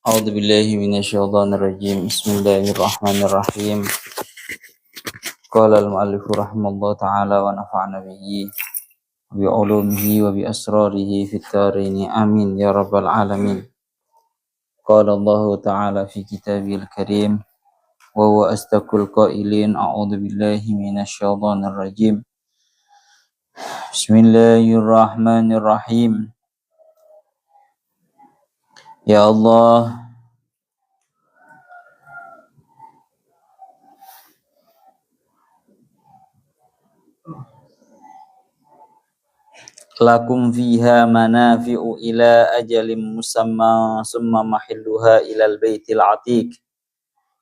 أعوذ بالله من الشيطان الرجيم بسم الله الرحمن الرحيم قال المؤلف رحمه الله تعالى ونفعنا به بعلومه وبأسراره في الدارين آمين يا رب العالمين قال الله تعالى في كتابه الكريم وهو أصدق القائلين أعوذ بالله من الشيطان الرجيم بسم الله الرحمن الرحيم يا الله lakum fiha manafi'u ila ajalim musamma summa mahilluha ilal baitil atiq.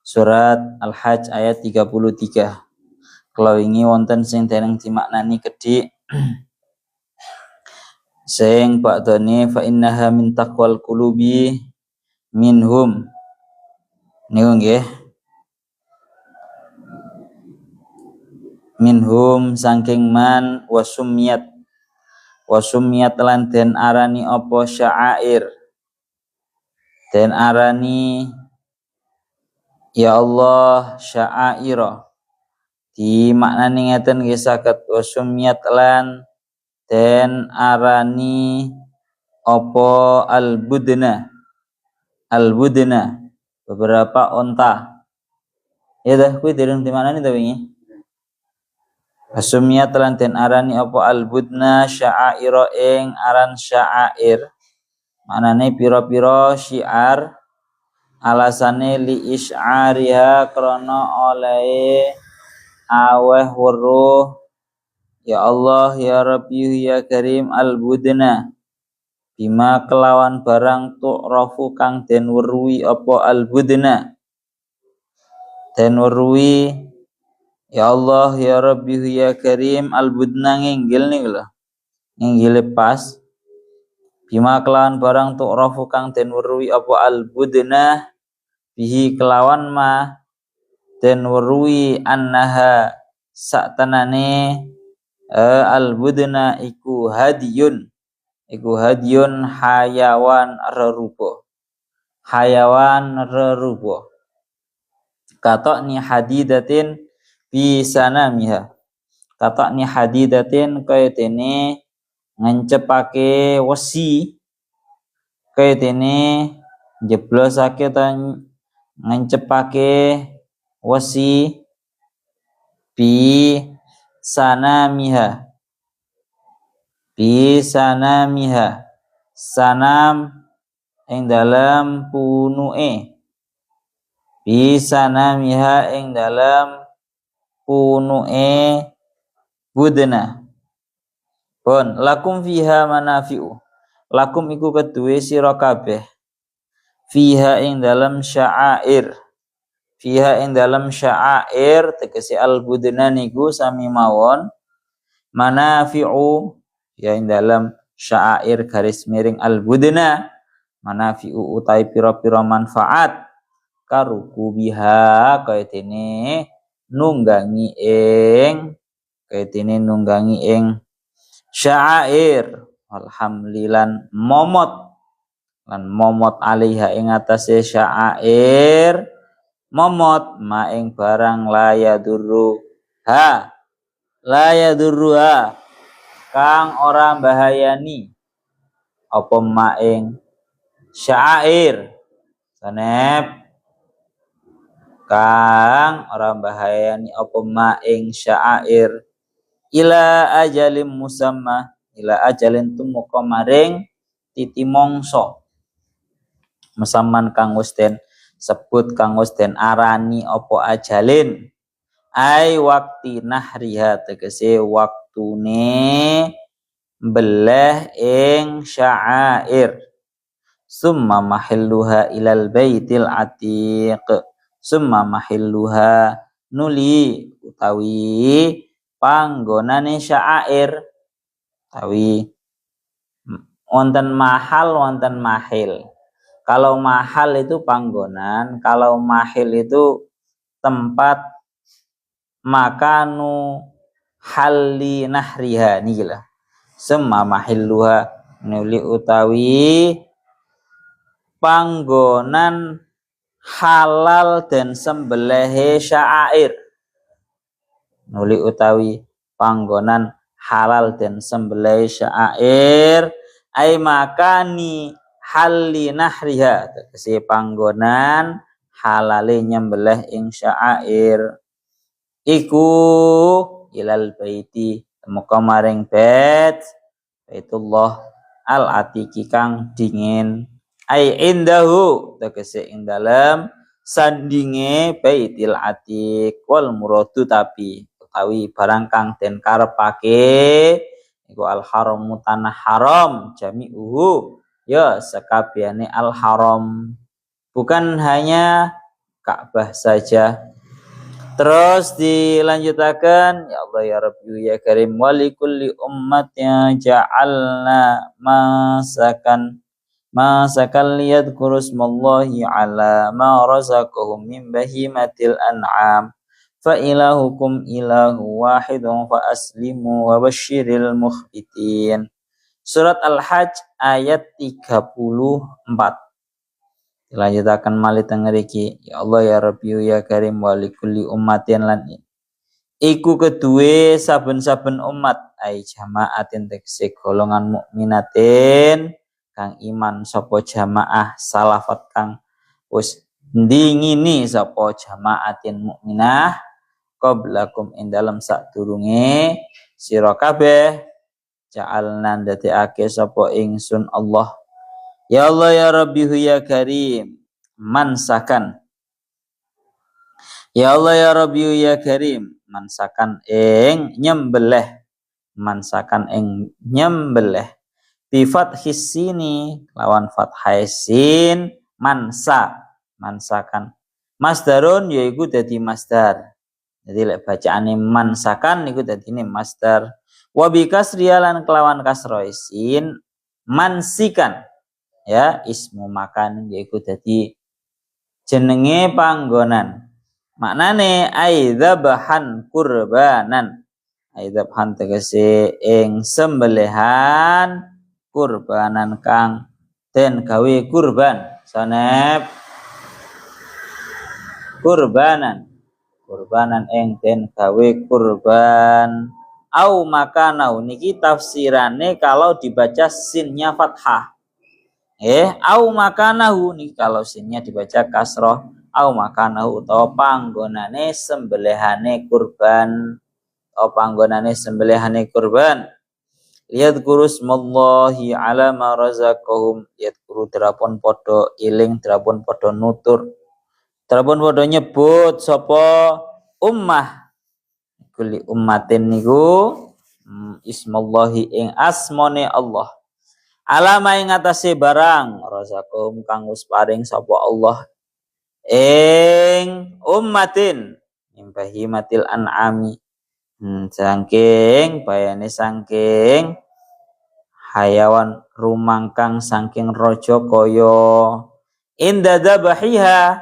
Surat Al-Hajj ayat 33. Kalau ini wonten sing dereng dimaknani kedhi sing ba'dane fa innaha min taqwal qulubi minhum niku nggih minhum saking man wasumiyat lan den arani apa sya'air den arani ya Allah sya'aira di maknane ngeten nggih saged wasumiyat lan den arani apa al-budna beberapa onta ya dah kuwi dereng di maknani ta wingi wasumiyat lan den arani apa al-budna sya'aira ing aran sya'air maknane pira-pira syiar alasane li isy'ariha krana oleh aweh weruh ya Allah ya Rabbi ya Karim al-budna bima kelawan barang tu'rafu kang den weruhi apa al-budna den weruhi ya Allah ya Rabbi ya Karim al-budna nginggil niku lho nginggile pas bima kelawan barang tu'rafu kang den weruhi apa al-budna bihi kelawan ma den weruhi annaha saktenane al-budna iku hadiyun hayawan rerupa katokni hadidatin bisanamiha katokni hadidatin kaya dene ngencepake wesi kaya dene jeblosake ta ngencepake wesi bi sanamiha sanam ing dalam punuke bi sanamiha ing dalam punuke budna pun lakum fiha manafi'u lakum iku keduwe sira kabeh fiha ing dalam sya'air tegese al-budna niku sami mawon manafi'u ya ing dalam sya'air garis miring al-budna manafi'u utai pira-pira manfaat karuku biha kaya dene nunggangi ing sya'air alhamdulillah momot alaiha ing atase sya'air momot ma ing barang la yadurruha kang ora bahayani apa ma ing sya'air sanep kang ora bahayani apa ma ing sya'air ila ajalim musamma ila ajalin tumuka maring titi mongso musamman kang wis den sebut kang wis den arani apa ajalin ai wakti nahriha tegese waktune beleh ing sya'air summa mahilluha ilal baitil atiq summa mahilluha nuli utawi panggonane sya'air utawi wonten mahal wonten mahil. Kalau mahal itu panggonan, kalau mahil itu tempat makanu halli nahriha niki lah. Semma mahilluha nuli utawi panggonan halal dan sembelihe sya'air. Nuli utawi panggonan halal dan sembelihe sya'air ai makani halli nahriha, tegese panggonan halale nyembelih ing sya'air iku ilal baiti muka maring Baitullah al atiki kang dingin ai indahu tegese ing dalem sandinge Baitil Atik wal muradu tapi utawi barang kang den karepake iku al haram tanah haram jami'uhu ya sekabehane al haram, bukan hanya Ka'bah saja. Terus dilanjutakan, ya Allah ya Rabbi ya Karim wali kulli ummatin ja'alna masakan liyadhkuru ismallahi ala ma razaqahum min bahimatil an'am fa ilahukum ilahu wahidun fa aslimu wa basyiril mukhbitin. Surat Al-Hajj ayat 34. Dilanjutakan malih teng mriki, ya Allah ya Rabbi ya Karim wa likulli ummatin lan iku kedue saben-saben umat ai jamaatin tegese golongan mukminatin kang iman sapa jamaah salafat kang wis ndingini sapa jamaatin mukminah qablakum ing dalem sadurunge sira kabeh ja'alna ndadekake sapa ingsun Allah. Ya Allah ya Rabbi ya Karim mansakan. Ya Allah ya Rabbi ya Karim mansakan ing nyembelih, mansakan ing nyembelih bi fathis sini lawan fathai sin mansakan masdarun yaiku dadi masdar. Jadi lek bacaane mansakan niku dadine masdar. Wa bi kasriyalan kelawan kasra sin mansikan ya ismu makan yaiku dadi jenenge panggonan. Maknane aidzabhan kurbanan. Aidzabhan tegese ing sembelihan kurbanan kang den gawe kurban. Sanep kurbanan ing den gawe kurban. Au makanau niki tafsirane kalau dibaca sinnya fathah. Au makanahu nih kalau sinnya dibaca kasroh au makanahu utawa panggonane sembelihane kurban lihat kurus mallahi ala ma razaqahum lihat kuru drapon podo iling drapon podo nutur drapon podo nyebut sapa ummah kulli ummatin niku ismallahi ing asmone Allah alama ing atase barang razaqahum kang wis paring sapa Allah ing ummatin imbahimatil an'ami saking bayane saking hayawan rumangkang saking raja kaya inda dzabhiha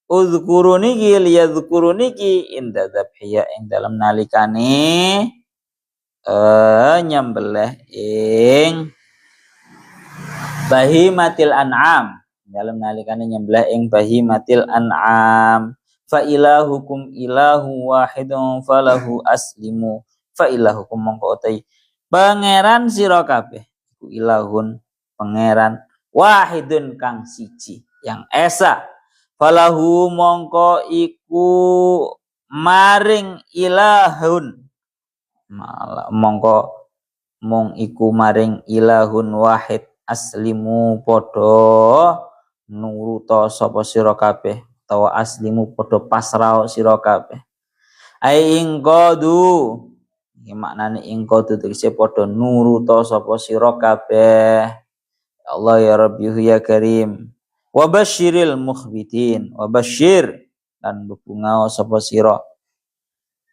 uzkuruniki liyadzkuruniki inda dzabhiha ing dalem nalikane nyembelih ing bahimatil an'am dalam nalikane nyembelih ing bahimatil an'am fa ilahukum ilahu wahidun falahu aslimu fa ilahukum mongko utai pangeran sira kabeh iku ilahun pangeran wahidun kang siji yang esa falahu mongko iku maring ilahun mongko mung iku maring ilahun wahid aslimu podo nuruta sapa sira kabeh utawa aslimu podo pasrah sira kabeh ai ingqadu iki maknane ingqadu tegese podo nuruta sapa sira kabeh Allah ya Rabbi ya Karim wa basyiril mukhbitin wa basyir lan bebungao sapa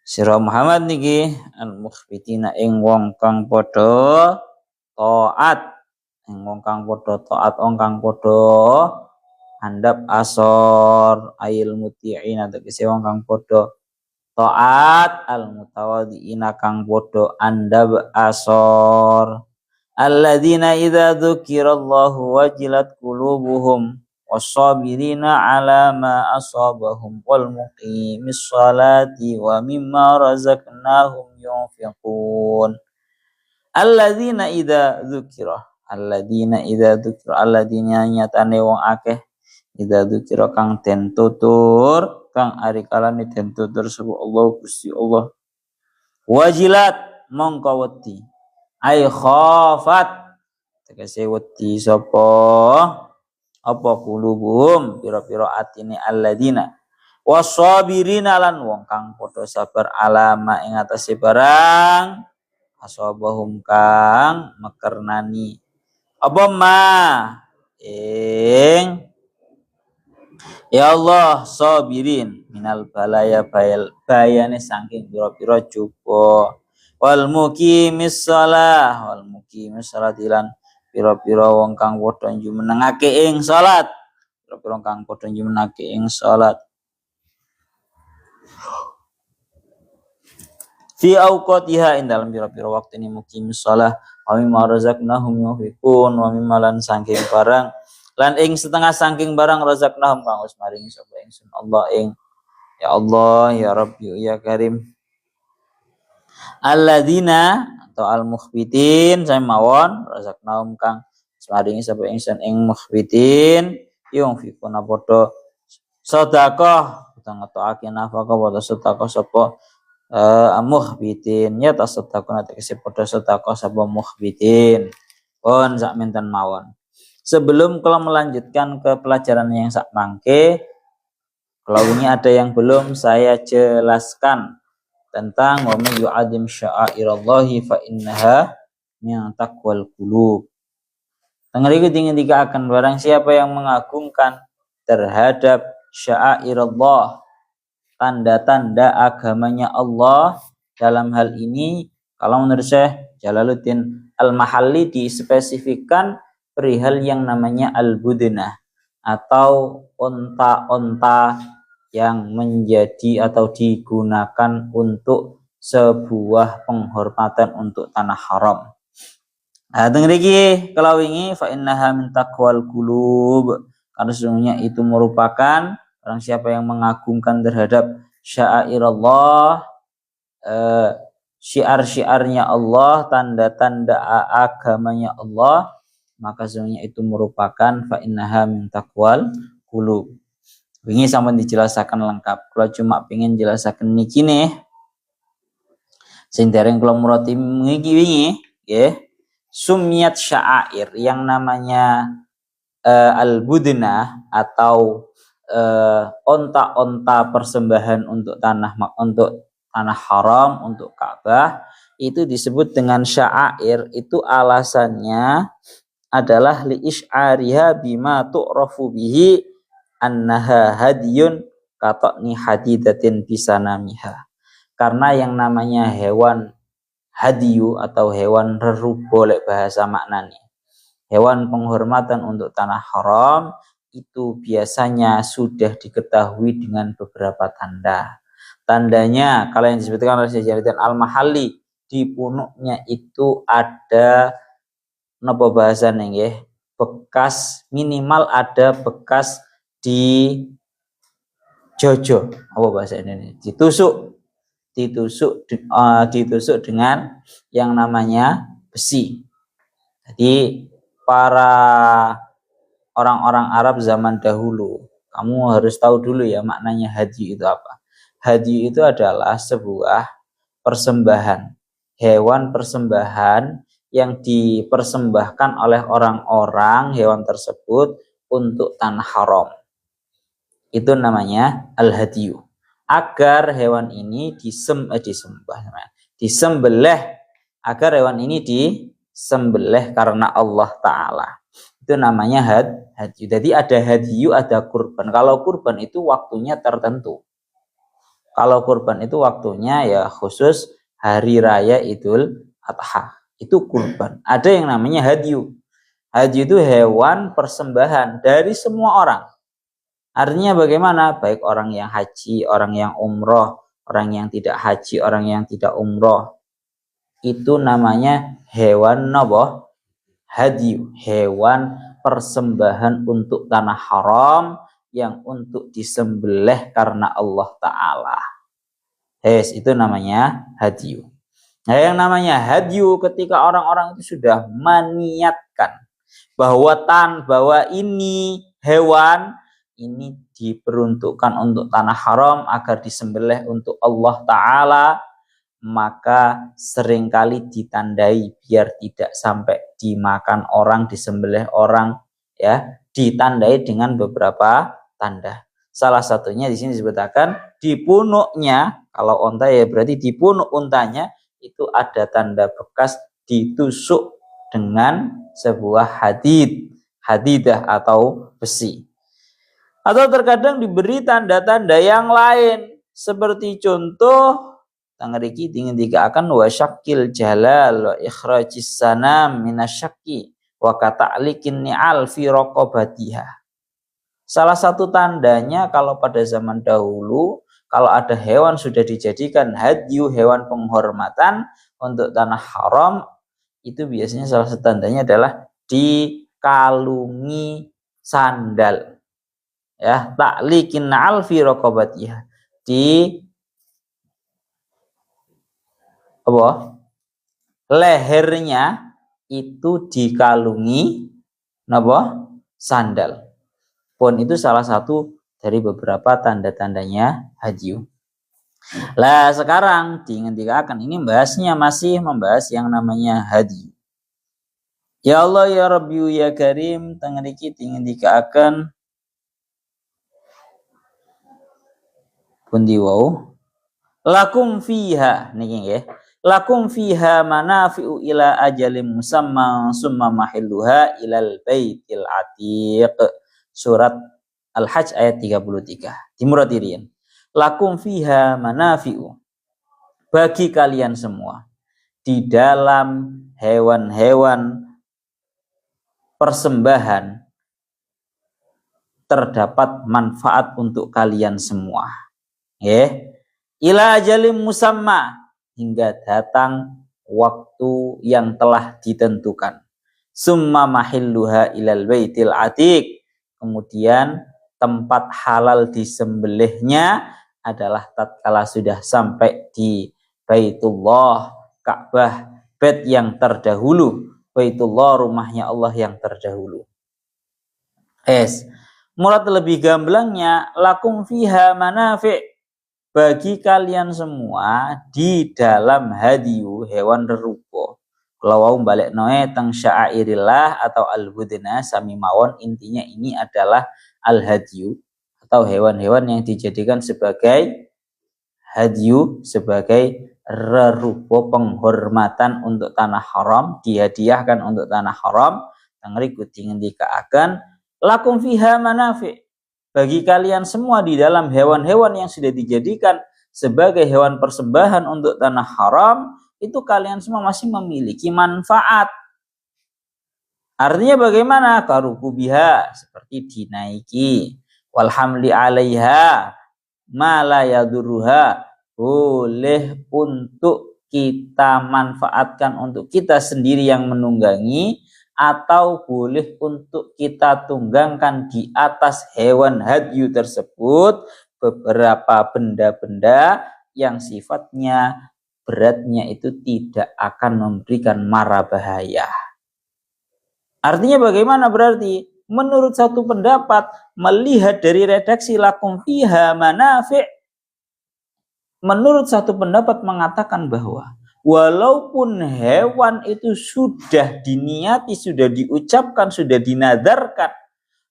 sira Muhammad niki al mukhbitina ing wong kang podo taat wong kang padha taat wong kang padha andhap asor ail muti'ina tegese wong kang padha taat al mutawaddiina kang padha andhap asor alladzina idza dzukirallahu wajilat qulubuhum was-sabirina 'ala ma asabahum wal muqimis sholati wa mimma razaqnahum yunfiqun. Alladzina idza alladzina nyatane wong akeh idza dzukira kang den tutur kang ari kalane den tutur sapa Allah Gusti Allah wajilat mongko wedi ai khafat tegese wedi sapa apa kulubum pira-pira atine alladzina wasabirina lan wong kang padha sabar alama ing atase barang asabahum kang mekernani apa ma ing ya Allah sabirin minal balaya bayane saking pira-pira cupa wal muqimis shalah lan pira-pira wong kang padha jumenengake ing salat pira-pira kang padha jumenengake ing salat fi auqatiha ing dalem pira-pira waktu ini muqimis shalah wa mimma razaqnahum yunfiqun wa mimma lan saking barang lan ing setengah saking barang razaqnahum kang wis maringi sapa ingsun Allah ing ya Allah ya Rabbi ya Karim alladzina atau al-mukhbitin saya mawon razaqnahum kang wis maringi sapa ingsun ing mukhbitin yunfiquna padha sedekah utawa ngetokake nafkah padha sedekah sapa mukhbitin ya tasaddaquna tegese padha sedekah sapa mukhbitin pun sak menten mawon. Sebelum kalau melanjutkan ke pelajaran yang sak mangke, kalau ini ada yang belum saya jelaskan tentang wa may yu'azzim sya'airallahi fa innaha min taqwal qulub. Tengeriku dingin akan barang siapa yang mengagungkan terhadap sya'airallah, tanda-tanda agamanya Allah. Dalam hal ini kalau menurut Syekh Jalaluddin Al-Mahalli dispesifikkan perihal yang namanya al-budnah atau onta-onta yang menjadi atau digunakan untuk sebuah penghormatan untuk tanah haram. Nah, dengeriki kalau ini fa innaha min taqwal qulub, karena sesungguhnya itu merupakan orang siapa yang mengagungkan terhadap sya'airallah, syiar-syiarnya Allah, tanda-tanda agamanya Allah, maka sesungguhnya itu merupakan fa innaha min taqwal qulub. Ini sama dijelaskan lengkap. Kalau cuma pengen jelaskan niki nih, sing dereng kula murati niki wingi nggih, sumyat sya'air yang namanya al-budnah atau onta-onta persembahan untuk tanah haram, untuk Ka'bah, itu disebut dengan sya'air. Itu alasannya adalah li isy'ariha bima tu'rafu bihi annaha hadiyun katokni hadidatin bisanamiha. Karena yang namanya hewan hadiyu atau hewan rerubo lek bahasa maknanya, hewan penghormatan untuk tanah haram, itu biasanya sudah diketahui dengan beberapa tanda. Tandanya kalau yang disebutkan oleh Syekh Jalaluddin Al-Mahalli, di punuknya itu ada napa bahasane nggih, bekas, minimal ada bekas di jojo, apa bahasa ini, ditusuk dengan yang namanya besi. Jadi para orang-orang Arab zaman dahulu, kamu harus tahu dulu ya maknanya hadi itu apa. Hadi itu adalah sebuah persembahan, hewan persembahan yang dipersembahkan oleh orang-orang hewan tersebut untuk tanah haram. Itu namanya al-hadiyu. Agar hewan ini disembelih, agar hewan ini disembelih karena Allah Ta'ala. Itu namanya hadiyu. Jadi ada hadiyu, ada kurban. Kalau kurban itu waktunya tertentu. Kalau kurban itu waktunya ya khusus hari raya Idul Adha. Itu kurban. Ada yang namanya hadiyu. Hadiyu itu hewan persembahan dari semua orang. Artinya bagaimana? Baik orang yang haji, orang yang umroh, orang yang tidak haji, orang yang tidak umroh. Itu namanya hewan hadiyu, hewan persembahan untuk tanah haram yang untuk disembelih karena Allah Ta'ala. Itu namanya hadyu. Nah, yang namanya hadyu ketika orang-orang itu sudah meniatkan bahwa ini hewan ini diperuntukkan untuk tanah haram agar disembelih untuk Allah Ta'ala, maka seringkali ditandai biar tidak sampai dimakan orang, disembelih orang, ya, ditandai dengan beberapa tanda. Salah satunya di sini disebutkan di punuknya, kalau onta ya berarti di punuk untanya itu ada tanda bekas ditusuk dengan sebuah hadidah atau besi. Atau terkadang diberi tanda-tanda yang lain, seperti contoh tangriki ingin dikatakan wa syakil jalal wa ikhrajis sanam minasyaki wa kata'likin ni'al fi raqabatiha. Salah satu tandanya kalau pada zaman dahulu, kalau ada hewan sudah dijadikan hadyu, hewan penghormatan untuk tanah haram, itu biasanya salah satu tandanya adalah dikalungi sandal. Ya, ta'likin ni'al fi raqabatiha. Lehernya itu dikalungi sandal. Pun itu salah satu dari beberapa tanda-tandanya hadyu. Lah sekarang dikatakan ini masih membahas yang namanya hadyu. Ya Allah ya Rabbi ya Karim, tangriki ingin dikatakan pundi wau lakum fiha niki nggih. Lakum fiha manafi'u ila ajalim musamma summa mahilluha ilal baitil atiq. Surat Al-Hajj ayat 33. Dimuratirin. Lakum fiha manafi'u. Bagi kalian semua di dalam hewan-hewan persembahan terdapat manfaat untuk kalian semua. Ila ajalim musamma, hingga datang waktu yang telah ditentukan. Summa mahilluha ilal baitil atiq. Kemudian tempat halal disembelihnya adalah tatkala sudah sampai di Baitullah, Ka'bah, bait yang terdahulu. Baitullah, rumahnya Allah yang terdahulu. Murad lebih gamblangnya, lakum fiha manafi', bagi kalian semua di dalam hadyu, hewan rerupo. Kalau balik noe teng syairillah atau al-budna sami mawon, intinya ini adalah al-hadyu atau hewan-hewan yang dijadikan sebagai hadyu, sebagai rerupo penghormatan untuk tanah haram, dihadiahkan untuk tanah haram. Tangri kucing dikaakan lakum fiha manafi', bagi kalian semua di dalam hewan-hewan yang sudah dijadikan sebagai hewan persembahan untuk tanah haram, itu kalian semua masih memiliki manfaat. Artinya bagaimana? Karukubiha, seperti dinaiki, walhamli alaiha, ma la yaduruha, boleh untuk kita manfaatkan untuk kita sendiri yang menunggangi, atau boleh untuk kita tunggangkan di atas hewan hadyu tersebut beberapa benda-benda yang sifatnya beratnya itu tidak akan memberikan mara bahaya. Artinya bagaimana berarti? Menurut satu pendapat, melihat dari redaksi lakum fiha manafi', menurut satu pendapat mengatakan bahwa walaupun hewan itu sudah diniati, sudah diucapkan, sudah dinadarkan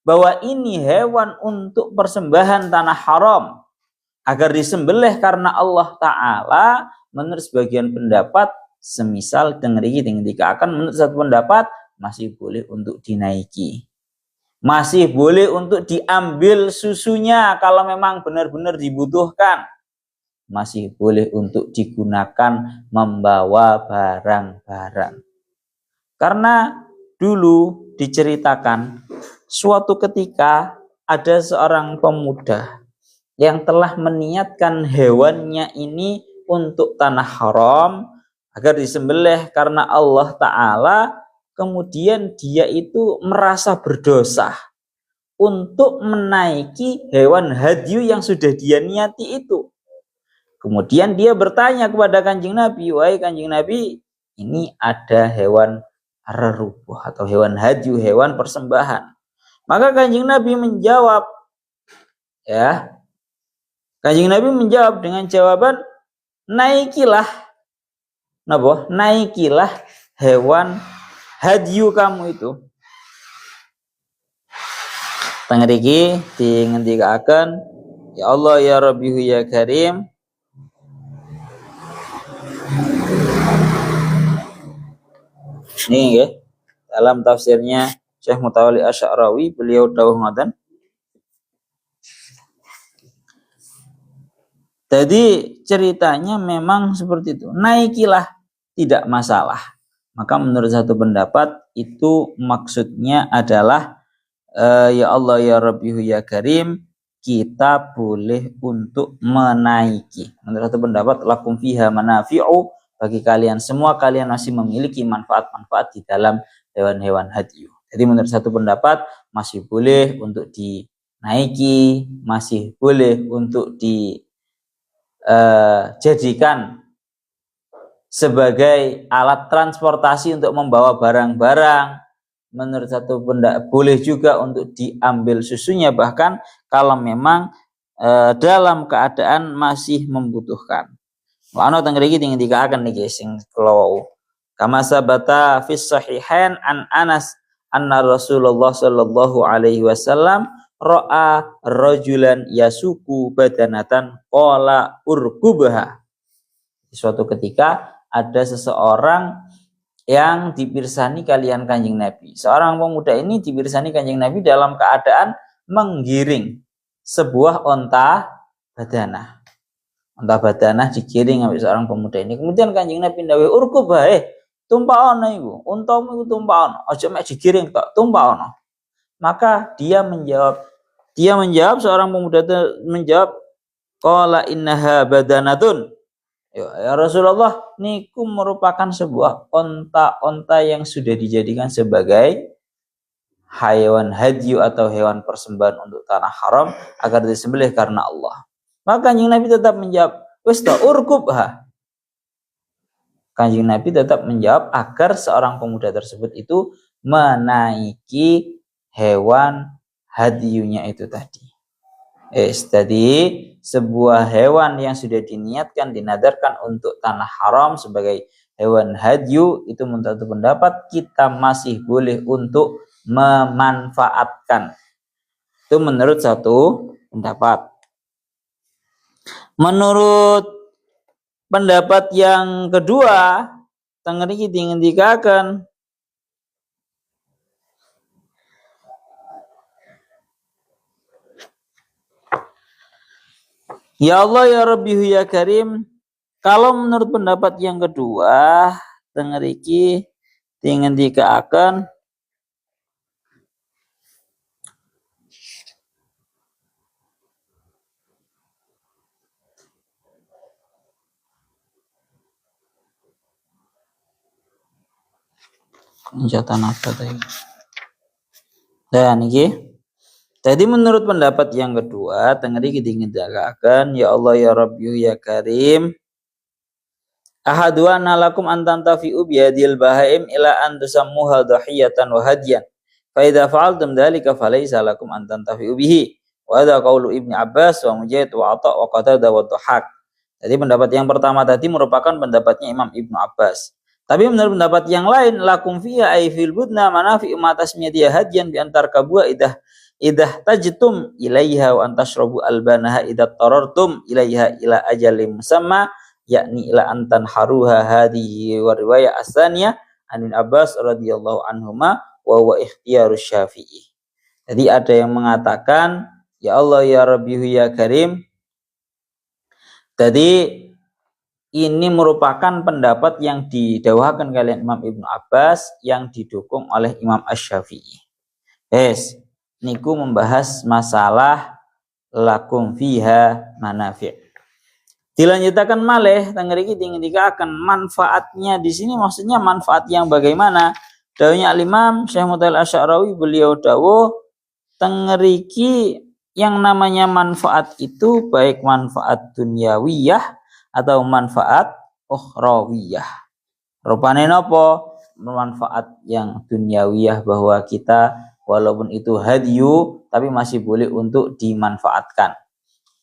bahwa ini hewan untuk persembahan tanah haram agar disembelih karena Allah Ta'ala, menurut sebagian pendapat, semisal dengeriki dikatakan, menurut satu pendapat masih boleh untuk dinaiki, masih boleh untuk diambil susunya kalau memang benar-benar dibutuhkan, masih boleh untuk digunakan membawa barang-barang. Karena dulu diceritakan suatu ketika ada seorang pemuda yang telah meniatkan hewannya ini untuk tanah haram agar disembelih karena Allah Ta'ala. kemudian dia itu merasa berdosa untuk menaiki hewan hadyu yang sudah dia niati itu. Kemudian dia bertanya kepada Kanjeng Nabi, wahai Kanjeng Nabi, ini ada hewan rerubuh atau hewan hadyu, hewan persembahan. Maka Kanjeng Nabi menjawab, ya, Kanjeng Nabi menjawab dengan jawaban, naikilah hewan hadyu kamu itu. Tengeriki dingendikaken, ya Allah ya Rabbihu ya Karim. Ini ya, dalam tafsirnya Syekh Mutawalli Asy'arawi, beliau dawuh ngoten. Jadi ceritanya memang seperti itu. Naikilah, tidak masalah. Maka menurut satu pendapat itu maksudnya adalah ya Allah ya Rabbihu ya Karim, kita boleh untuk menaiki. Menurut satu pendapat, lakum fiha manafi'u, bagi kalian semua, kalian masih memiliki manfaat-manfaat di dalam hewan-hewan hadyu. Jadi menurut satu pendapat masih boleh untuk dinaiki, masih boleh untuk dijadikan sebagai alat transportasi untuk membawa barang-barang. Menurut satu pendapat boleh juga untuk diambil susunya, bahkan kalau memang dalam keadaan masih membutuhkan. Wa ana tengriki dikaaken niki sing kula kama sabata fis sahihain an Anas anna Rasulullah sallallahu alaihi wasallam ra'a rajulan yasuku badanatan qala urkubha. Suatu ketika ada seseorang yang dipirsani kalian Kanjeng Nabi. Seorang pemuda ini dipirsani Kanjeng Nabi dalam keadaan menggiring sebuah onta badanah. Onta badanah digiring oleh seorang pemuda ini. Kemudian Kanjeng Nabi ndawuh urkub bae, tumpakono iku, untamu iku tumpakono, aja mek digiring tok, tumpakono. Maka dia menjawab, seorang pemuda itu menjawab, qala innaha badanatun. Ya Rasulullah, niku merupakan sebuah onta-onta yang sudah dijadikan sebagai hewan hadyu atau hewan persembahan untuk tanah haram agar disembelih karena Allah. Maka Kanjeng Nabi tetap menjawab, wis ta urkubha. Kanjeng Nabi tetap menjawab agar seorang pemuda tersebut itu menaiki hewan hadyunya itu tadi. Tadi sebuah hewan yang sudah diniatkan, dinadarkan untuk tanah haram sebagai hewan hadyu, itu menurut satu pendapat kita masih boleh untuk memanfaatkan. Itu menurut satu pendapat. Menurut pendapat yang kedua, tengriki dingendikaken, ya Allah ya Rabbihu ya Karim. Kalau menurut pendapat yang kedua, tengeriki dingendikaken, penjatan apa tadi? Dan niki. Jadi menurut pendapat yang kedua, tengeriki dingendikaken, ya Allah ya Rabbihu ya Karim. Ahaduana lakum antantafi'u biyadil bahaim ila an tusammuha dhahiyatan wa hadyan. Fa idza fa'altum dzalika falaysa lakum antantafi'u bihi. Wa hadza qaulu Ibnu Abbas wa Mujahid wa Atha wa Qatadah wa Dhahak. Jadi pendapat yang pertama tadi merupakan pendapatnya Imam Ibnu Abbas. Tapi menurut pendapat yang lain, lakum fiha ay fil budna manafi'u ma tasmiyatiha hadyan bi antar kabua idah tajtum ilaiha wa antashrabu albanaha idah tarartum ilaiha ila ajalim musamma yakni ila antan haruha hadihi wa riwayah as-saniyah an Abbas radhiyallahu anhuma wa huwa ikhtiyarus Syafi'i. Jadi ada yang mengatakan ya Allah ya Rabbihu ya Karim. Jadi ini merupakan pendapat yang didawahkan kalian Imam Ibnu Abbas yang didukung oleh Imam Asy-Syafi'i. Niku membahas masalah lakum fiha manafi'. Dilanjutkan malih tengriki dingendikaken manfaatnya di sini, maksudnya manfaat yang bagaimana? Dawuhnya Al-Imam Syekh Mutawil Asy'arawi, beliau dawuh tengeriki yang namanya manfaat itu baik manfaat dunyawiyah atau manfaat ukhrawiyah. Rupane napa? Manfaat yang dunyawiyah bahwa kita walaupun itu hadyu tapi masih boleh untuk dimanfaatkan.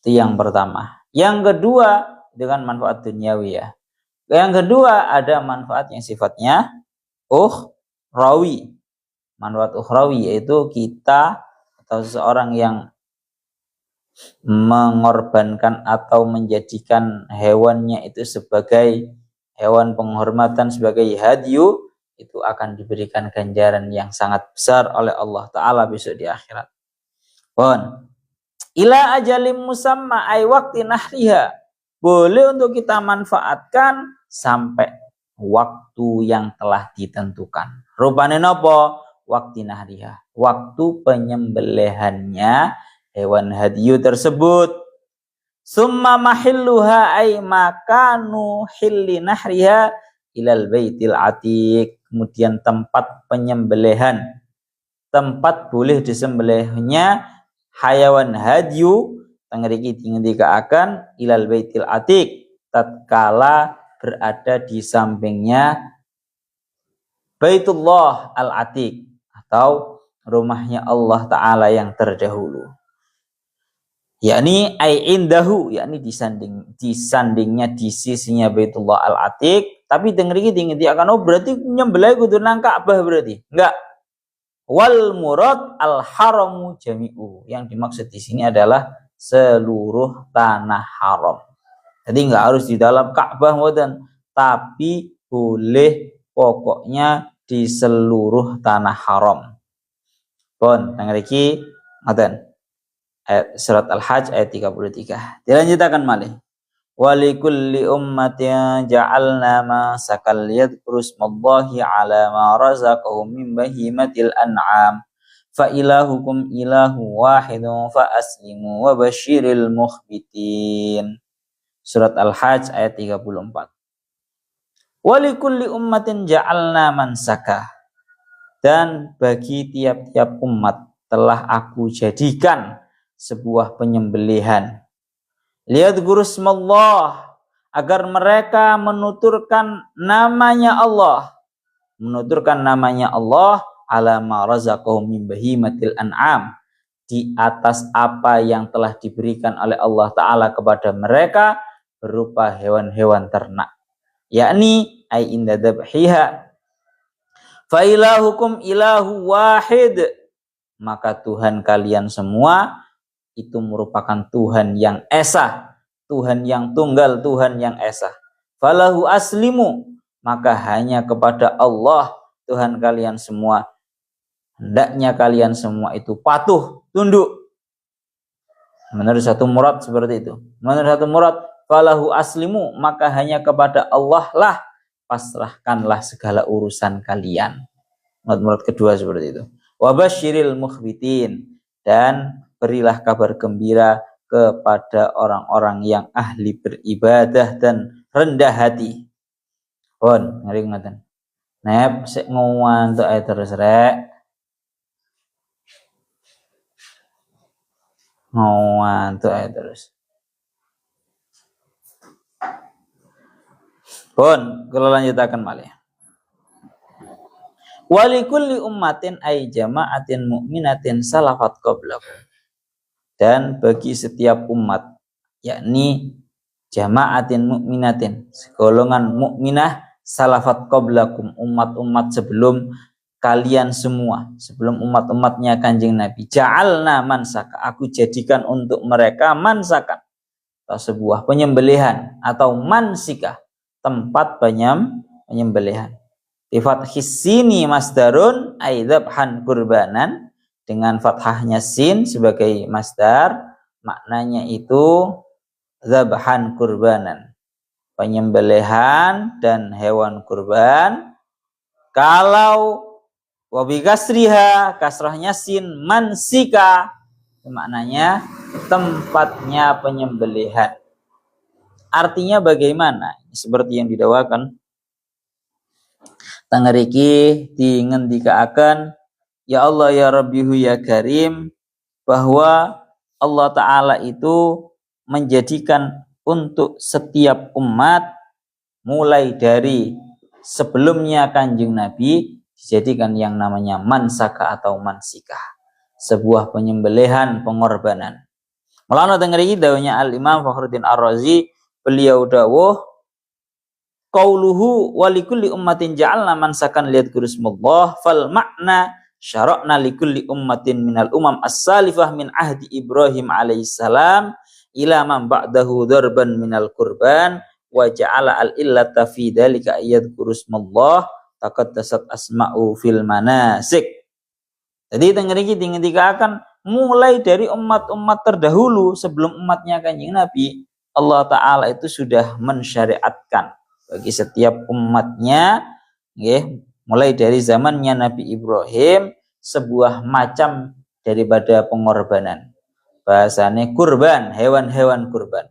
Itu yang pertama. Yang kedua itu kan manfaat dunyawiyah. Yang kedua ada manfaat yang sifatnya ukhrawi. Manfaat ukhrawi yaitu kita atau seseorang yang mengorbankan atau menjadikan hewannya itu sebagai hewan penghormatan, sebagai hadyu, itu akan diberikan ganjaran yang sangat besar oleh Allah Ta'ala besok di akhirat. Pun ila ajalim musamma ay waqti nahriha, boleh untuk kita manfaatkan sampai waktu yang telah ditentukan. Rupane nopo? Waktu nahriha, waktu penyembelihannya hewan hadyu tersebut. Summa mahilluha ay makanu hilli nahriha ilal baitil atiq. Kemudian tempat penyembelihan, tempat boleh disembelihnya hayawan hadyu tengriki tinggal akan ilal baitil atiq, tatkala berada di sampingnya Baitullah al-Atiq atau rumahnya Allah Ta'ala yang terdahulu. Yakni ai indahu, yakni disandingnya di sisinya Baitullah al-Atiq. Tapi denger iki tinggi akan berarti nyembelih kudu nang Ka'bah berarti. Enggak. Wal murad al-haramu jami'u. Yang dimaksud di sini adalah seluruh tanah haram. Jadi enggak harus di dalam Ka'bah mboten, tapi boleh pokoknya di seluruh tanah haram. Pun denger iki ngoten. Surat Al-Hajj ayat 33. Dilanjutkan malih. Walikulli ummatin ja'alna ma sakal yadhkuru ismallahi ala ma razaqahum min bahimatil an'am fa ilahukum ilahu wahidun fa aslimu wa basyiril mukhbitin. Surat Al-Hajj ayat 34. Walikulli ummatin ja'alna mansaka, dan bagi tiap-tiap umat telah aku jadikan sebuah penyembelihan. Liyadhkuru ismallah, agar mereka menuturkan namanya Allah. Menuturkan namanya Allah ala ma razaqahum min bahimatil an'am, di atas apa yang telah diberikan oleh Allah Ta'ala kepada mereka berupa hewan-hewan ternak. Yakni ay inda dabhiha. Fa ilahukum ilahu wahid, maka Tuhan kalian semua itu merupakan Tuhan yang esa, Tuhan yang tunggal, Tuhan yang esa. Falahu aslimu, maka hanya kepada Allah Tuhan kalian semua, hendaknya kalian semua itu patuh, tunduk. Menurut satu murad seperti itu. Menurut satu murad, falahu aslimu, maka hanya kepada Allah lah pasrahkanlah segala urusan kalian. Murad kedua seperti itu. Wa basyiril mukhbitin, dan berilah kabar gembira kepada orang-orang yang ahli beribadah dan rendah hati. Pun ngeri ngoten. Nep sik ngantuk ae terus rek. Ngantuk ae terus. Pun kula lanjutaken malih. Walikulli ummatin ay jama'atin mu'minatin salafat qablakum, dan bagi setiap umat, yakni jama'atin mu'minatin, segolongan mukminah, salafat qablakum, umat-umat sebelum kalian semua, sebelum umat-umatnya Kanjeng Nabi. Ja'alna mansaka, aku jadikan untuk mereka mansakan, atau sebuah penyembelihan, atau mansika, tempat penyembelihan. Di fathhis sini masdarun ay dzabhan kurbanan, dengan fathahnya sin sebagai masdar, maknanya itu dzabhan kurbanan, penyembelihan dan hewan kurban. Kalau wabi kasriha, kasrahnya sin, mansika, maknanya tempatnya penyembelihan. Artinya bagaimana? Seperti yang didawakan Tangeriki dingendikaaken ya Allah ya Rabbihu ya Karim, bahwa Allah Ta'ala itu menjadikan untuk setiap umat mulai dari sebelumnya Kanjeng Nabi dijadikan yang namanya mansaka atau mansikah, sebuah penyembelihan pengorbanan. Mulana dengeriki dawuhnya Al-Imam Fakhruddin Ar-Razi, beliau dawuh qauluhu wa likulli ummatin ja'alna mansakan liyadhkurusmallah fal makna syara'na likulli ummatin minal umam as-salifah min ahdi Ibrahim alaihissalam ila man ba'dahu darban minal qurban wa ja'ala al-illata fi dzalika yadhkurusmallah taqaddasat asma'u fil manasik. Jadi dengeriki dingendikaken mulai dari umat-umat terdahulu sebelum umatnya Kanjeng Nabi, Allah Ta'ala itu sudah mensyariatkan bagi setiap umatnya, mulai dari zamannya Nabi Ibrahim, sebuah macam daripada pengorbanan. Bahasanya kurban, hewan-hewan kurban.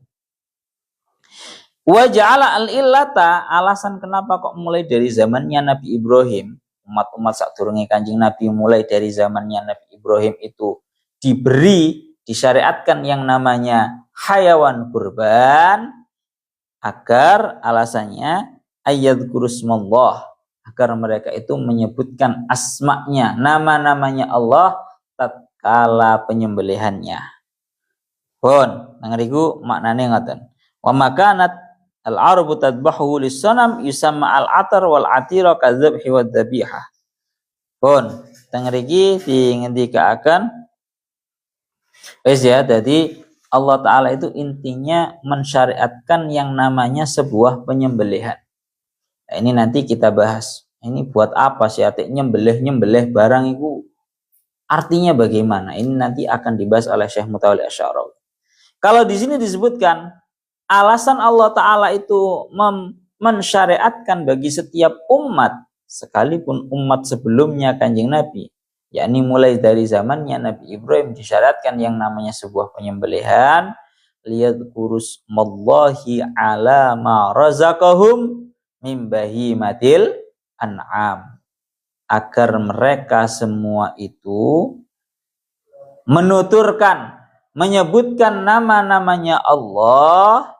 Wa ja'ala al-illata, alasan kenapa kok mulai dari zamannya Nabi Ibrahim, umat-umat sadurunge Kanjeng Nabi mulai dari zamannya Nabi Ibrahim itu disyariatkan yang namanya hayawan kurban, agar alasannya ayyadhkurusmallah, agar mereka itu menyebutkan asma'nya, nama-namanya Allah tatkala penyembelihannya. Pun ngeriku maknane ngoten. Wa makanat al-arabu tadbahu lis-sanam yusamma al-atar wal atira kadzabhi wad dzabihah. Pun tengriki dingendikaaken wis ya, jadi Allah Ta'ala itu intinya mensyariatkan yang namanya sebuah penyembelihan. Nah, ini nanti kita bahas. Ini buat apa sih arti nyembelih barang itu? Artinya bagaimana? Ini nanti akan dibahas oleh Syekh Mutawalli Asy'arawi. Kalau di sini disebutkan alasan Allah Ta'ala itu mensyariatkan bagi setiap umat, sekalipun umat sebelumnya Kanjeng Nabi, yakni mulai dari zamannya Nabi Ibrahim disyariatkan yang namanya sebuah penyembelihan, liyadhkurusmallahi ala ma razaqahum min bahimatil an'am, agar mereka semua itu menyebutkan nama-namanya Allah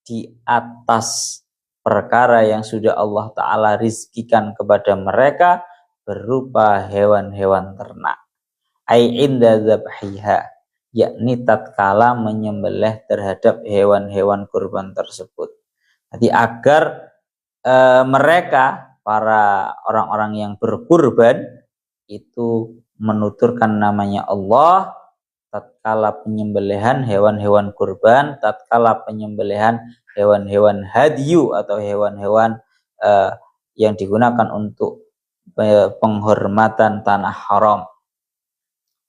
di atas perkara yang sudah Allah Ta'ala rizkikan kepada mereka berupa hewan-hewan ternak. Ai inda dzabhiha, yakni tatkala menyembelih terhadap hewan-hewan kurban tersebut. Jadi agar mereka, para orang-orang yang berkurban itu menuturkan namanya Allah tatkala penyembelihan hewan-hewan kurban, tatkala penyembelihan hewan-hewan hadyu atau hewan-hewan yang digunakan untuk penghormatan tanah haram.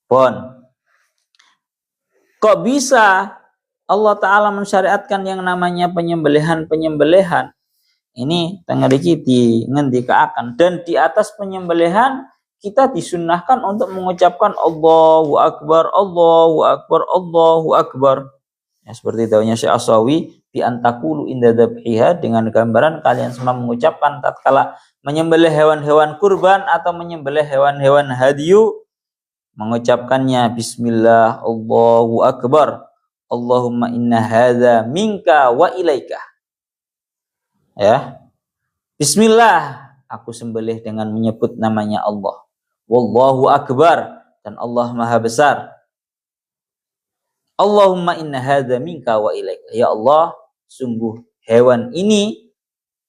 Pun kok bisa Allah Ta'ala mensyariatkan yang namanya penyembelihan? Ini tengeriki dingendikaaken, dan di atas penyembelihan kita disunnahkan untuk mengucapkan Allahu Akbar, Allahu Akbar, Allahu Akbar. Ya, seperti dawuhnya Syekh As-Sawi, bi antakulu inda dzabhiha, dengan gambaran kalian semua mengucapkan tatkala menyembelih hewan-hewan kurban atau menyembelih hewan-hewan hadyu, mengucapkannya bismillah, Allahu Akbar, Allahumma inna hadza minka wa ilaika. Ya. Bismillah, aku sembelih dengan menyebut namanya Allah. Wallahu Akbar, dan Allah Maha Besar. Allahumma inna hadza minka wa ilaika. Ya Allah, sungguh hewan ini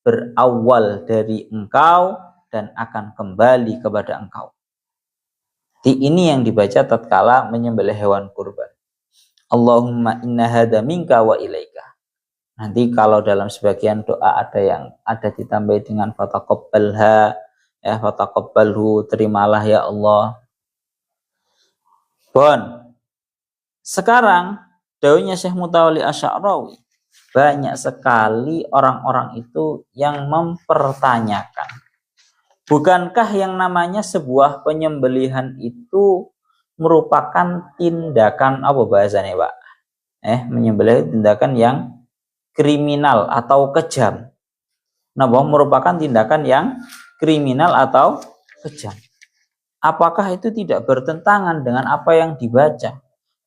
berawal dari Engkau dan akan kembali kepada Engkau. Ini yang dibaca tatkala menyembelih hewan kurban. Allahumma inna hadza minka wa ilaika. Nanti kalau dalam sebagian doa ada yang ada ditambah dengan fataqabbalha, ya, fataqabbalhu, terimalah ya Allah. Bon. Sekarang dawuhnya Syekh Mutawalli Asy'arawi, banyak sekali orang-orang itu yang mempertanyakan, bukankah yang namanya sebuah penyembelihan itu merupakan tindakan apa bahasanya, Pak? Menyembelih tindakan yang kriminal atau kejam. Nah, bahwa merupakan tindakan yang kriminal atau kejam. Apakah itu tidak bertentangan dengan apa yang dibaca?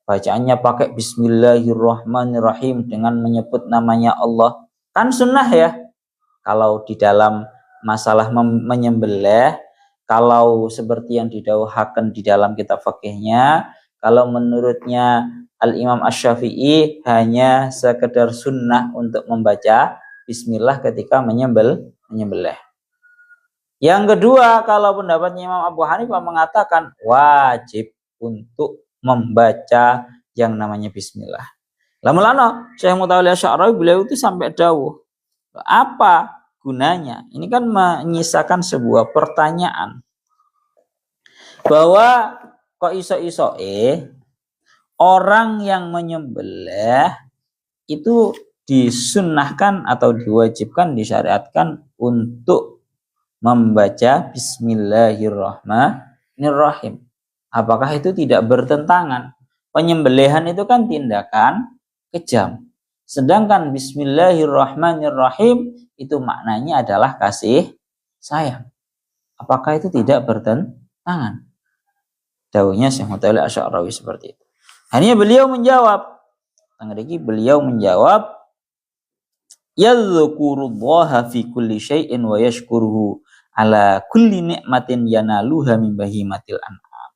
Bacaannya pakai Bismillahirrahmanirrahim dengan menyebut namanya Allah. Kan sunnah ya. Kalau di dalam masalah menyembelih, kalau seperti yang didhawuhaken di dalam kitab fikihnya, kalau menurutnya Al-Imam Asy-Syafi'i hanya sekedar sunnah untuk membaca bismillah ketika menyembelih. Yang kedua, kalau pendapatnya Imam Abu Hanifah mengatakan wajib untuk membaca yang namanya bismillah. Lama-lama Syekh Mutawalli Asy'ari beliau itu sampai dawuh, apa gunanya? Ini kan menyisakan sebuah pertanyaan bahwa kok iso-iso orang yang menyembelih itu disunnahkan atau diwajibkan, disyariatkan untuk membaca Bismillahirrahmanirrahim. Apakah itu tidak bertentangan? Penyembelihan itu kan tindakan kejam. Sedangkan Bismillahirrahmanirrahim itu maknanya adalah kasih sayang. Apakah itu tidak bertentangan? Dawuhnya Syekh Mutawalli Asy'ari seperti itu. Hanya beliau menjawab, yadhkurullaha fi kulli syai'in wa yashkuruhu ala kulli ni'matin yanaluha min bahimatil an'am.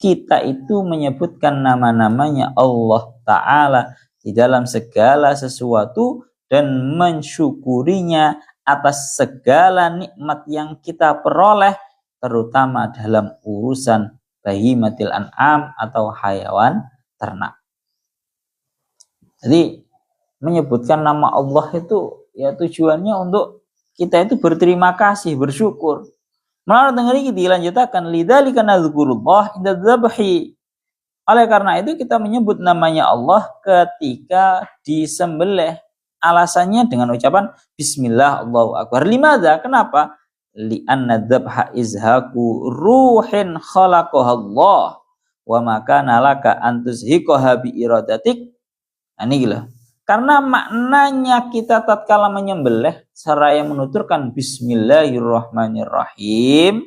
Kita itu menyebutkan nama-namanya Allah Ta'ala di dalam segala sesuatu dan mensyukurinya atas segala nikmat yang kita peroleh, terutama dalam urusan bahimatil an'am atau hayawan ternak. Jadi menyebutkan nama Allah itu ya tujuannya untuk kita itu berterima kasih, bersyukur. Menurut tengeri kita dilanjutkan lidzalika nadzkurullah inda dzabhi. Oleh karena itu kita menyebut namanya Allah ketika disembelih. Alasannya dengan ucapan bismillah Allahu akbar. Limadza? Kenapa? Li'anna dzabha izhaku ruhin khalaqahallah wa makana laka antuzhiqaha bi iradatik. Nah, ini gila. Karena maknanya kita tatkala menyembelih seraya menuturkan Bismillahirrahmanirrahim,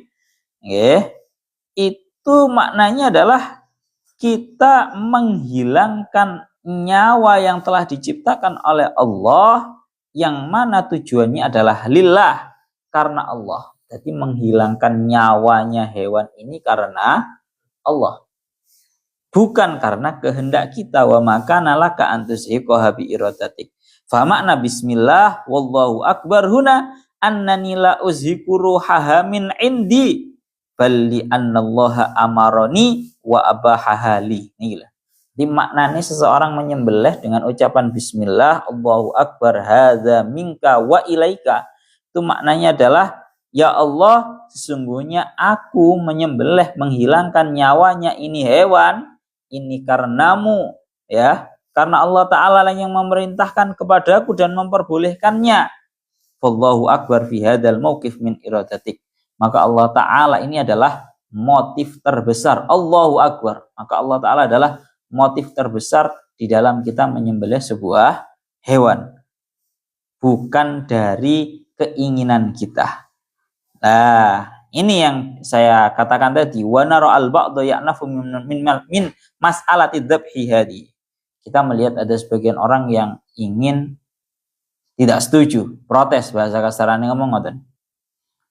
itu maknanya adalah kita menghilangkan nyawa yang telah diciptakan oleh Allah, yang mana tujuannya adalah lillah, karena Allah. Jadi menghilangkan nyawanya hewan ini karena Allah, bukan karena kehendak kita. Wa makana laka antuzhiqaha bi iradatik. Fa makna bismillah wallahu akbar huna annani la uzhiqu ruhaha min indi bal li annallaha amarani wa abahaha li. Jadi maknanya seseorang menyembelih dengan ucapan bismillah Allahu akbar hadza minka wa ilaika. Itu maknanya adalah ya Allah, sesungguhnya aku menyembelih menghilangkan nyawanya ini hewan ini karenamu, ya, karena Allah Ta'ala yang memerintahkan kepadaku dan memperbolehkannya. Wallahu akbar fi hadzal mauqif min iradatik. Maka Allah Ta'ala ini adalah motif terbesar. Allahu akbar. Maka Allah Ta'ala adalah motif terbesar di dalam kita menyembelih sebuah hewan, bukan dari keinginan kita. Nah, ini yang saya katakan tadi, wa nara al-ba'd ya'nafu min mas'alati dzabhi hadi. Kita melihat ada sebagian orang yang ingin tidak setuju, protes, bahasa kasarannya ngomong ngoten.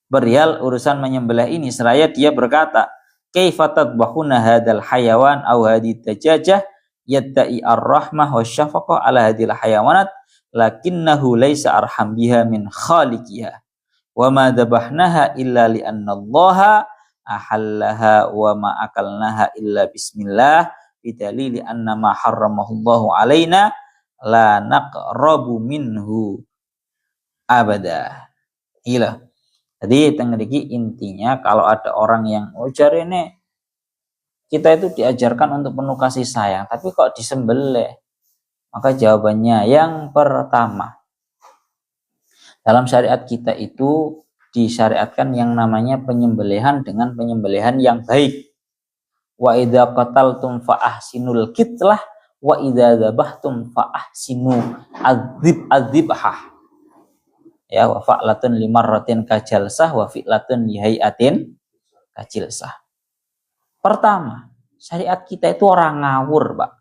Perihal urusan menyembelih ini, seraya dia berkata, kaifa tadbahuna hadzal hayawan aw hadi dajajah yadda'i ar-rahmah wasyafaqah ala hadil hayawanat lakinnahu laisa arham biha min khaliqiha. Wa ma dabahnaha illa li annallaha ahallaha wa ma akalnaha illa bismillah bidalili anna ma harramahullahu alaina la naqrabu minhu abada. Ila. Jadi tengriki intinya kalau ada orang yang ujar ini kita itu diajarkan untuk penuh kasih sayang, tapi kok disembelih? Maka jawabannya yang pertama, dalam syariat kita itu disyariatkan yang namanya penyembelihan dengan penyembelihan yang baik. Wa idza qataltum fa ahsinul qitlah wa idza dzabhtum fa ahsinu adzibhah. Ya, wa fa'latun limarratin kajalsah wa fi'latun lihayatin kajilsah. Pertama, syariat kita itu orang ngawur, Pak.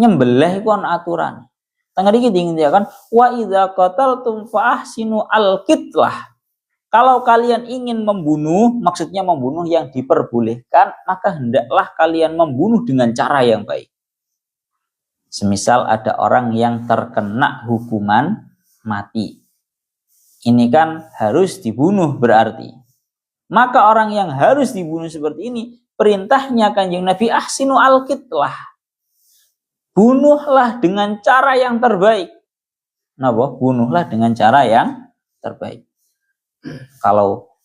Nyembelih iku ana aturan. Tengah iki diingatkan wa idza qataltum fa ahsinu al-qitlah. Kalau kalian ingin membunuh, maksudnya membunuh yang diperbolehkan, maka hendaklah kalian membunuh dengan cara yang baik. Semisal ada orang yang terkena hukuman mati. Ini kan harus dibunuh berarti. Maka orang yang harus dibunuh seperti ini, perintahnya Kanjeng Nabi ahsinu al-qitlah. Bunuhlah dengan cara yang terbaik. Napa? Bunuhlah dengan cara yang terbaik. Kalau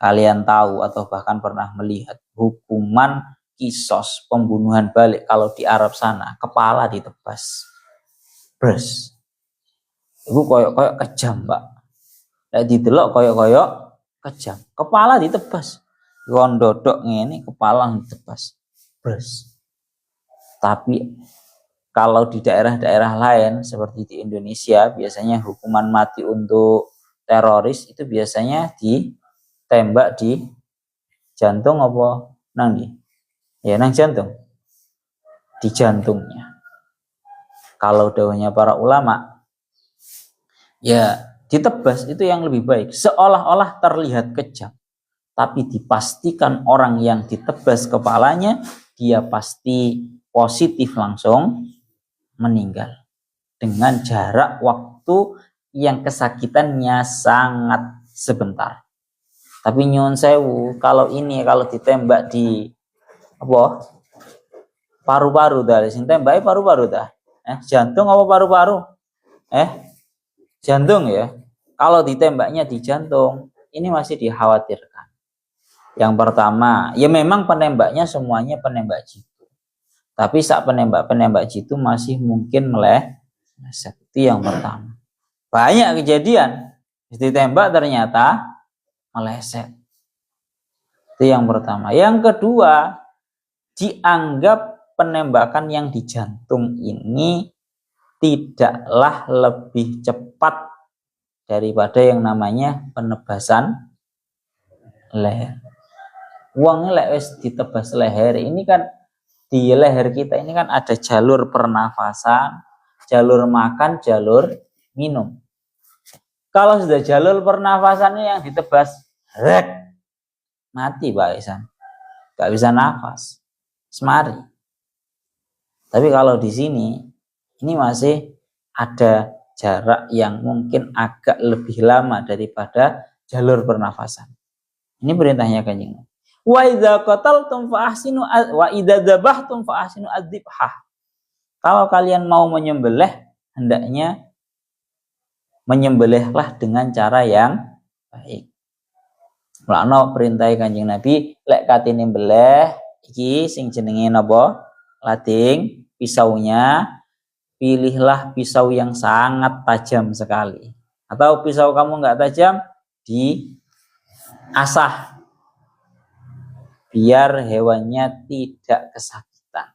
kalian tahu atau bahkan pernah melihat hukuman kisos pembunuhan balik kalau di Arab sana, kepala ditebas. Bres. Itu koyok-koyok kejam, Pak. Lek didelok koyok-koyok kejam. Kepala ditebas. Kon dodok ngene kepala ditebas. Bres. Tapi kalau di daerah-daerah lain seperti di Indonesia, biasanya hukuman mati untuk teroris itu biasanya ditembak di jantung apa nang di? Ya nang jantung. Di jantungnya. Kalau dawuhnya para ulama, ya ditebas itu yang lebih baik. Seolah-olah terlihat kejam. Tapi dipastikan orang yang ditebas kepalanya, dia pasti positif langsung meninggal dengan jarak waktu yang kesakitannya sangat sebentar. Tapi nyuwun sewu, kalau ditembak di apa? Paru-paru dah, sing tembake paru-paru dah. Jantung apa paru-paru? Jantung ya. Kalau ditembaknya di jantung, ini masih dikhawatirkan. Yang pertama, ya memang penembaknya semuanya penembak jitu. Tapi saat penembak jitu masih mungkin meleset. Itu yang pertama. Banyak kejadian ditembak ternyata meleset. Itu yang pertama. Yang kedua, dianggap penembakan yang di jantung ini tidaklah lebih cepat daripada yang namanya penebasan leher. Wong lek wis ditebas leher ini kan di leher kita ini kan ada jalur pernafasan, jalur makan, jalur minum. Kalau sudah jalur pernafasannya yang ditebas, mati Pak Isan. Gak bisa nafas. Semari. Tapi kalau di sini, ini masih ada jarak yang mungkin agak lebih lama daripada jalur pernafasan. Ini perintahnya Kanjeng Nabi. Wa idza qataltum fa ahsinu wa idza dzabhtum fa ahsinu adzibhah. Kalau kalian mau menyembelih, hendaknya menyembelihlah dengan cara yang baik. Mulane perintah Kanjeng Nabi lek katene mbeleh iki sing jenenge napa? Lading pisaunya, pilihlah pisau yang sangat tajam sekali. Atau pisau kamu enggak tajam, diasah biar hewannya tidak kesakitan.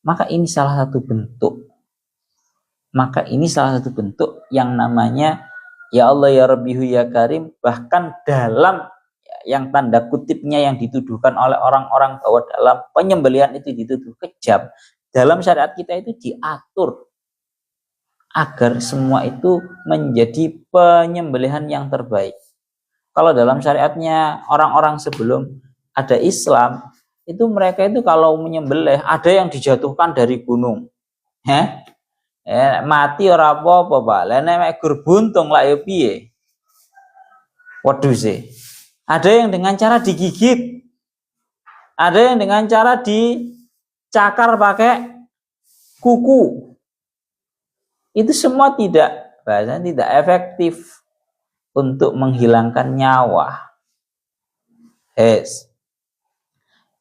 Maka ini salah satu bentuk yang namanya ya Allah ya Rabbihu ya Karim, bahkan dalam yang tanda kutipnya yang dituduhkan oleh orang-orang bahwa dalam penyembelihan itu dituduh kejam. Dalam syariat kita itu diatur agar semua itu menjadi penyembelihan yang terbaik. Kalau dalam syariatnya orang-orang sebelum ada Islam, itu mereka itu kalau menyembelih ada yang dijatuhkan dari gunung. Mati ora apa-apa, Pak. Lah nek gur buntung lak yo piye? Waduh sih. Ada yang dengan cara digigit. Ada yang dengan cara dicakar pakai kuku. Itu semua bahasanya tidak efektif untuk menghilangkan nyawa.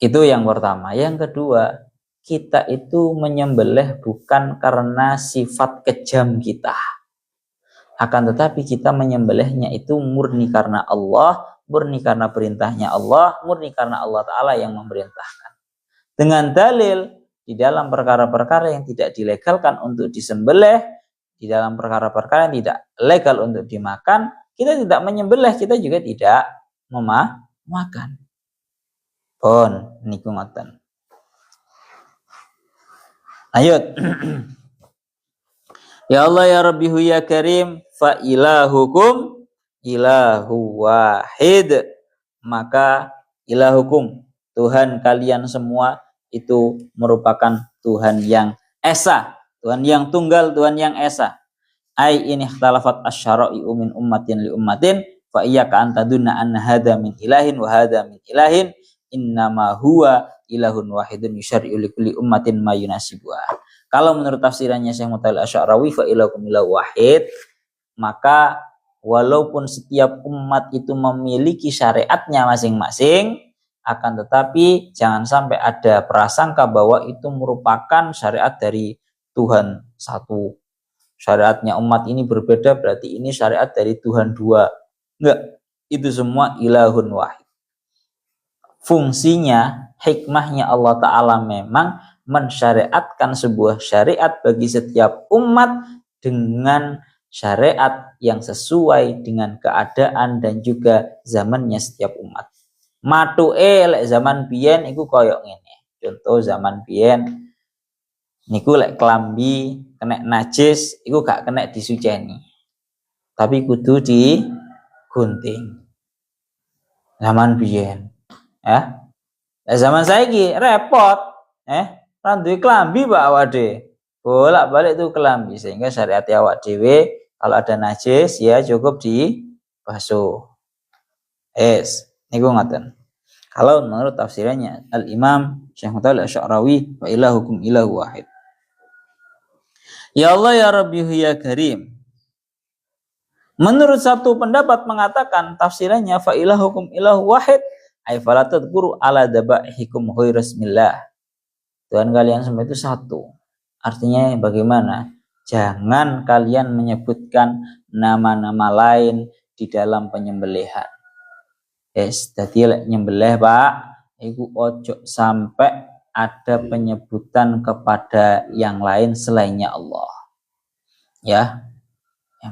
Itu yang pertama. Yang kedua, kita itu menyembelih bukan karena sifat kejam kita. Akan tetapi kita menyembelihnya itu murni karena Allah, murni karena perintahnya Allah, murni karena Allah Ta'ala yang memerintahkan. Dengan dalil, di dalam perkara-perkara yang tidak dilegalkan untuk disembelih, di dalam perkara-perkara yang tidak legal untuk dimakan, kita tidak menyembelih, kita juga tidak memakan. Pun niku ngoten. Lanjut. Ya Allah ya Rabbihu ya Karim, fa ilahukum ilahu wahid. Maka ilahukum, Tuhan kalian semua itu merupakan Tuhan yang esa, Tuhan yang tunggal, Tuhan yang esa. Ai in ikhtalafat asy-syara'i'u min ummatin li ummatin fa iyyaka an tadunna an hadza min ilahin wa hadza min ilahin, innama huwa ilahun wahidun yusyari'u li kulli ummatin ma yunasibuha. Kalau menurut tafsirannya Syekh Mutawalli Asy'arawi fa ilahukum ilahu wahid, maka walaupun setiap umat itu memiliki syariatnya masing-masing, akan tetapi jangan sampai ada prasangka bahwa itu merupakan syariat dari Tuhan satu. Syariatnya umat ini berbeda, berarti ini syariat dari Tuhan dua. Enggak, itu semua ilahun wahid. Fungsinya, hikmahnya Allah Ta'ala memang mensyariatkan sebuah syariat bagi setiap umat dengan syariat yang sesuai dengan keadaan dan juga zamannya setiap umat. Matuke lek zaman biyen iku koyok ngene. Contoh zaman biyen niku lek klambi kena najis iku gak kena disuceni. Tapi kudu digunting. Zaman biyen. Ya. Zaman saiki repot. Ra duwe klambi Pak awake. Bolak-balik tuh kelambi, sehingga syariat awak dhewe kalau ada najis ya cukup dibasuh. Niku ngoten. Kalau menurut tafsirannya Al-Imam Syekh Mutawalli Asy'arawi, wa ilahukum ilahu wahid. Ya Allah ya Rabbi ya Karim. Menurut satu pendapat mengatakan tafsirannya fa ilahukum ilahu wahid ay fala tadhkuru ala dabaihikum ghairismillah. Tuhan kalian semua itu satu. Artinya bagaimana? Jangan kalian menyebutkan nama-nama lain di dalam penyembelihan. Jadi nyembelih Pak, iku ojo sampai ada penyebutan kepada yang lain selainnya Allah. Ya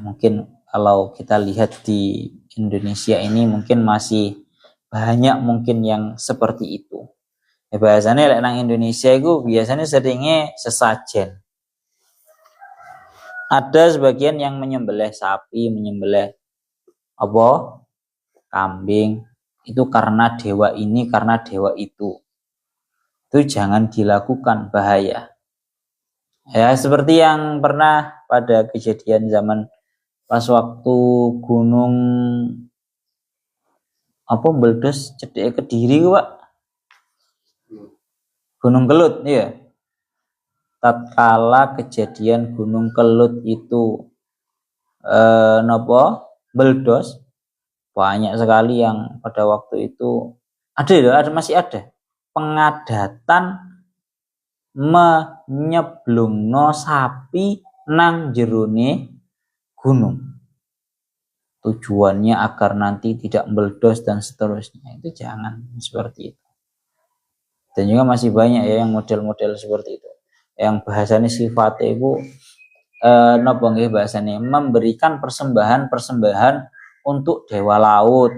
mungkin kalau kita lihat di Indonesia ini mungkin masih banyak mungkin yang seperti itu. Biasanya lek nang Indonesia itu biasanya seringnya sesajen. Ada sebagian yang menyembelih sapi, menyembelih kambing itu karena dewa ini, karena dewa itu. Itu jangan dilakukan, bahaya. Ya seperti yang pernah pada kejadian zaman pas waktu gunung meledos cedek Kediri Pak. Gunung Kelut, iya. Tatkala kejadian Gunung Kelut itu meledos, banyak sekali yang pada waktu itu masih ada pengadatan menyeblungno sapi nang jerone gunung. Tujuannya agar nanti tidak meledos dan seterusnya. Itu jangan seperti itu. Dan juga masih banyak ya yang model-model seperti itu. Yang bahasanya sifatnya itu bahasanya memberikan persembahan untuk dewa laut,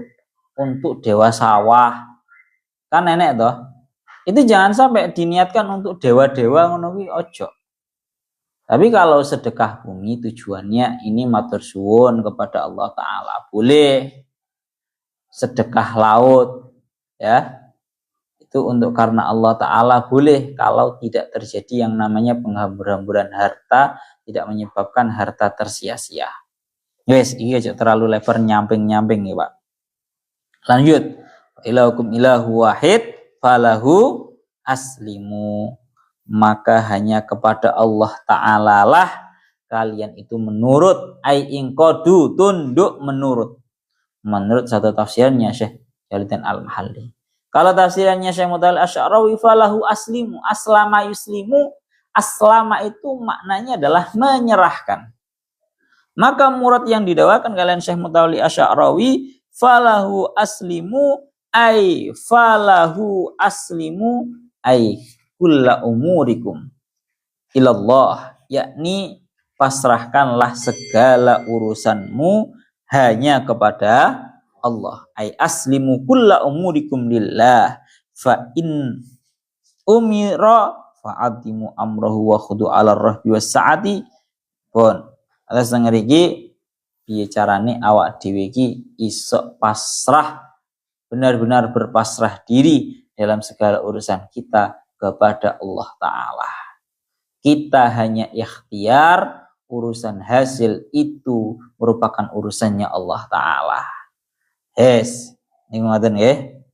untuk dewa sawah. Kan nenek toh. Itu jangan sampai diniatkan untuk dewa-dewa ngono kuwi ojo. Tapi kalau sedekah bumi tujuannya ini matur suwun kepada Allah Ta'ala, boleh. Sedekah laut ya itu untuk karena Allah Ta'ala boleh, kalau tidak terjadi yang namanya penghambur-hamburan harta, tidak menyebabkan harta tersia-sia. Yes, ini aja terlalu lebar nyamping-nyamping ya Pak. Lanjut. Ilahukum ilahu wahid falahu aslimu. Maka hanya kepada Allah Ta'ala lah kalian itu menurut. Ai ingqadu, tunduk menurut. Menurut satu tafsirnya Syekh Jalaluddin Al-Mahalli. Kalau tafsirannya Syekh Mutawalli Asy'arawi falahu aslimu, aslama yuslimu, aslama itu maknanya adalah menyerahkan. Maka murad yang didawakan kalian Syekh Mutawalli Asy'arawi falahu aslimu ay falahu aslimu ay kulla umurikum ilallah, yakni pasrahkanlah segala urusanmu hanya kepada Allah. Ai aslimu kulla umurikum lillah fa in umira fa'adimu amrahu wa khudu ala rahbi was saati. Pun atas ngeriki piye carane awak dhewe iki iso pasrah, benar-benar berpasrah diri dalam segala urusan kita kepada Allah Ta'ala. Kita hanya ikhtiar, urusan hasil itu merupakan urusannya Allah Ta'ala. Ini ngoten nggih.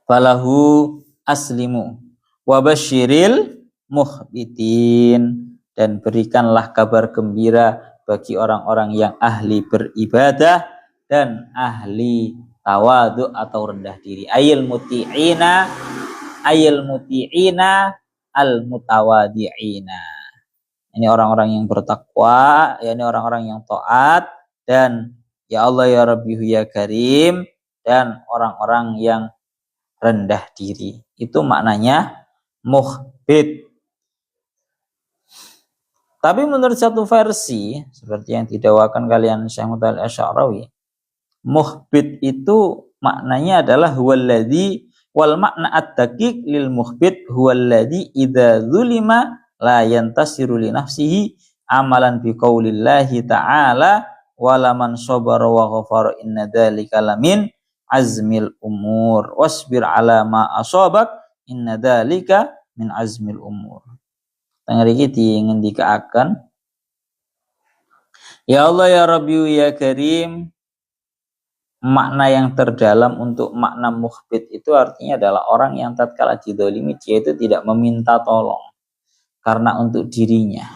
Falahu aslimu wa basyiril mukhbitin, dan berikanlah kabar gembira bagi orang-orang yang ahli beribadah dan ahli tawadu atau rendah diri. Ayil muti'ina al mutawadi'ina. Ini orang-orang yang bertakwa, ini orang-orang yang taat, dan ya Allah ya Rabbi ya Karim, dan orang-orang yang rendah diri. Itu maknanya mukhbit. Tapi menurut satu versi, seperti yang didakwakan kalian Syekh Mutawalli Asy'arawi, mukhbit itu maknanya adalah huwallazi, wal makna at-taqiq lil mukhbit huwallazi idza zulima la yantasiru li nafsihi amalan bi qaulillahi ta'ala wala man sabara wa ghafara inna dzalika lamin azmil umur wasbir ala ma asabak inna dzalika min azmil umur. Tangri iki ngendikaaken, ya Allah ya Rabbi ya Karim, makna yang terdalam untuk makna mukhbit itu artinya adalah orang yang tatkala didolimi dia itu tidak meminta tolong karena untuk dirinya.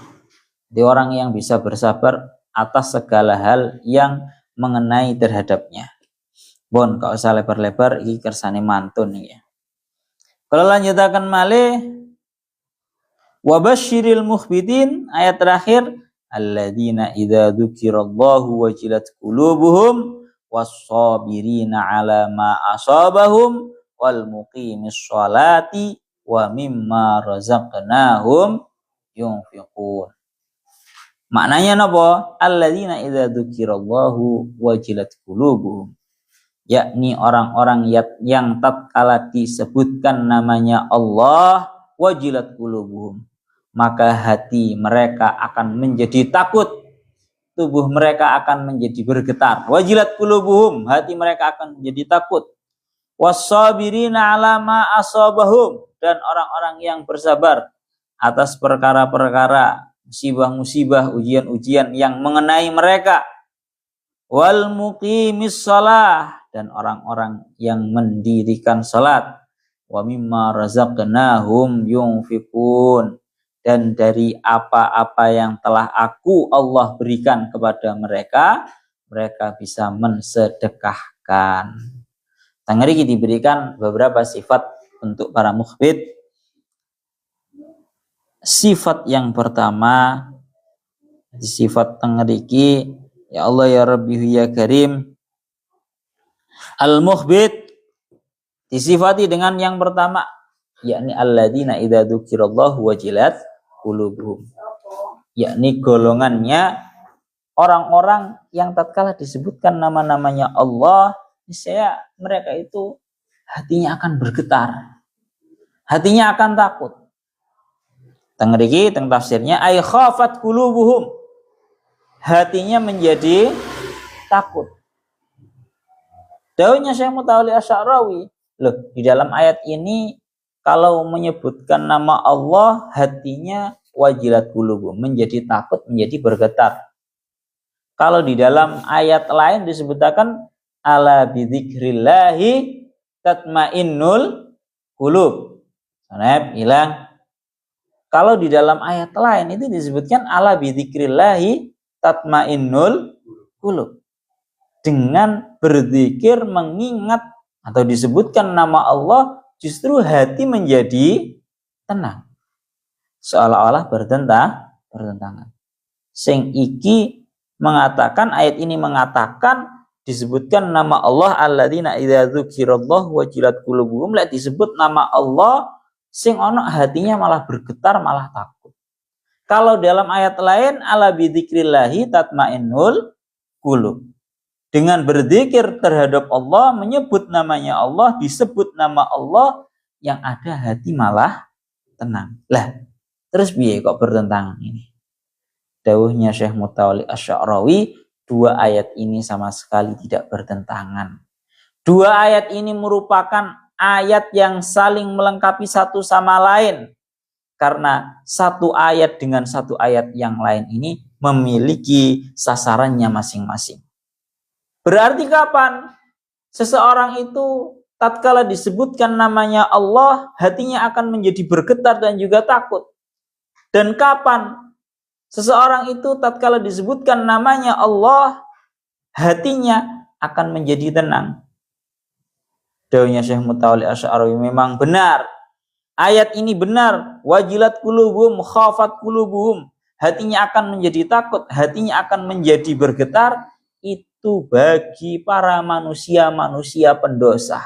Dia orang yang bisa bersabar atas segala hal yang mengenai terhadapnya. Bon, gak usah lebar-lebar, ini kersane mantun ya. Kalau lanjutakan malih, wa basyiril mukhbitin, ayat terakhir, alladzina idza dzukirallahu wajilat qulubuhum was-sabirina 'ala ma asabahum wal muqimis sholati wa mimma razaqnahum yunfiqun. Maknanya napa? Alladzina idza dzukirallahu wajilat qulubuhum, yakni orang-orang yang tatkala disebutkan namanya Allah wajilat qulubuhum, maka hati mereka akan menjadi takut, tubuh mereka akan menjadi bergetar. Wajilat qulubuhum, hati mereka akan menjadi takut. Was-sabirina 'ala ma asabahum, dan orang-orang yang bersabar atas perkara-perkara, musibah-musibah, ujian-ujian yang mengenai mereka. Wal muqimis shalah, dan orang-orang yang mendirikan salat. Wa mimma razaqnahum yunfiqun, dan dari apa-apa yang telah aku Allah berikan kepada mereka, mereka bisa mensedekahkan. Tangriki diberikan beberapa sifat untuk para mukhbit. Sifat yang pertama, sifat tangriki, ya Allah ya Rabbi ya Karim, al-mukhbit disifati dengan yang pertama, yakni alladzina idza dzukirallahu wajilat qulubuhum, yakni golongannya orang-orang yang tatkala disebutkan nama-namanya Allah, niscaya mereka itu hatinya akan bergetar, hatinya akan takut. Tengriki teng tafsirnya ay khafat qulubuhum, hatinya menjadi takut. Dawuhnya Syekh Mutawalli Asy'arawi, loh, di dalam ayat ini kalau menyebutkan nama Allah hatinya wajilat qulubuhum, menjadi takut, menjadi bergetar. Kalau di dalam ayat lain disebutkan ala bidzikrillahi tatmainnul qulub. Sanep hilang. Kalau di dalam ayat lain itu disebutkan ala bidzikrillahi tatmainnul qulub. Dengan berzikir, mengingat atau disebutkan nama Allah, justru hati menjadi tenang. Seolah-olah bertentangan. Sing iki mengatakan, ayat ini mengatakan disebutkan nama Allah alladzina idza dzukirallahu wajilat qulubuhum, lek disebut nama Allah sing ono hatinya malah bergetar, malah takut. Kalau dalam ayat lain, ala bidzikrillahi tatmainnul qulub. Dengan berzikir terhadap Allah, menyebut namanya Allah, disebut nama Allah, yang ada hati malah tenang. Lah, terus biar kok bertentangan ini? Dawuhnya Syekh Mutawalli Asy-Sya'rawi, dua ayat ini sama sekali tidak bertentangan. Dua ayat ini merupakan ayat yang saling melengkapi satu sama lain. Karena satu ayat dengan satu ayat yang lain ini memiliki sasarannya masing-masing. Berarti kapan seseorang itu tatkala disebutkan namanya Allah, hatinya akan menjadi bergetar dan juga takut. Dan kapan seseorang itu tatkala disebutkan namanya Allah, hatinya akan menjadi tenang. Dawuhnya Syekh Mutawalli Asy-Sya'rawi, memang benar. Ayat ini benar. Wajilat qulubuhum, khafat qulubuhum. Hatinya akan menjadi takut, hatinya akan menjadi bergetar. Itu bagi para manusia-manusia pendosa.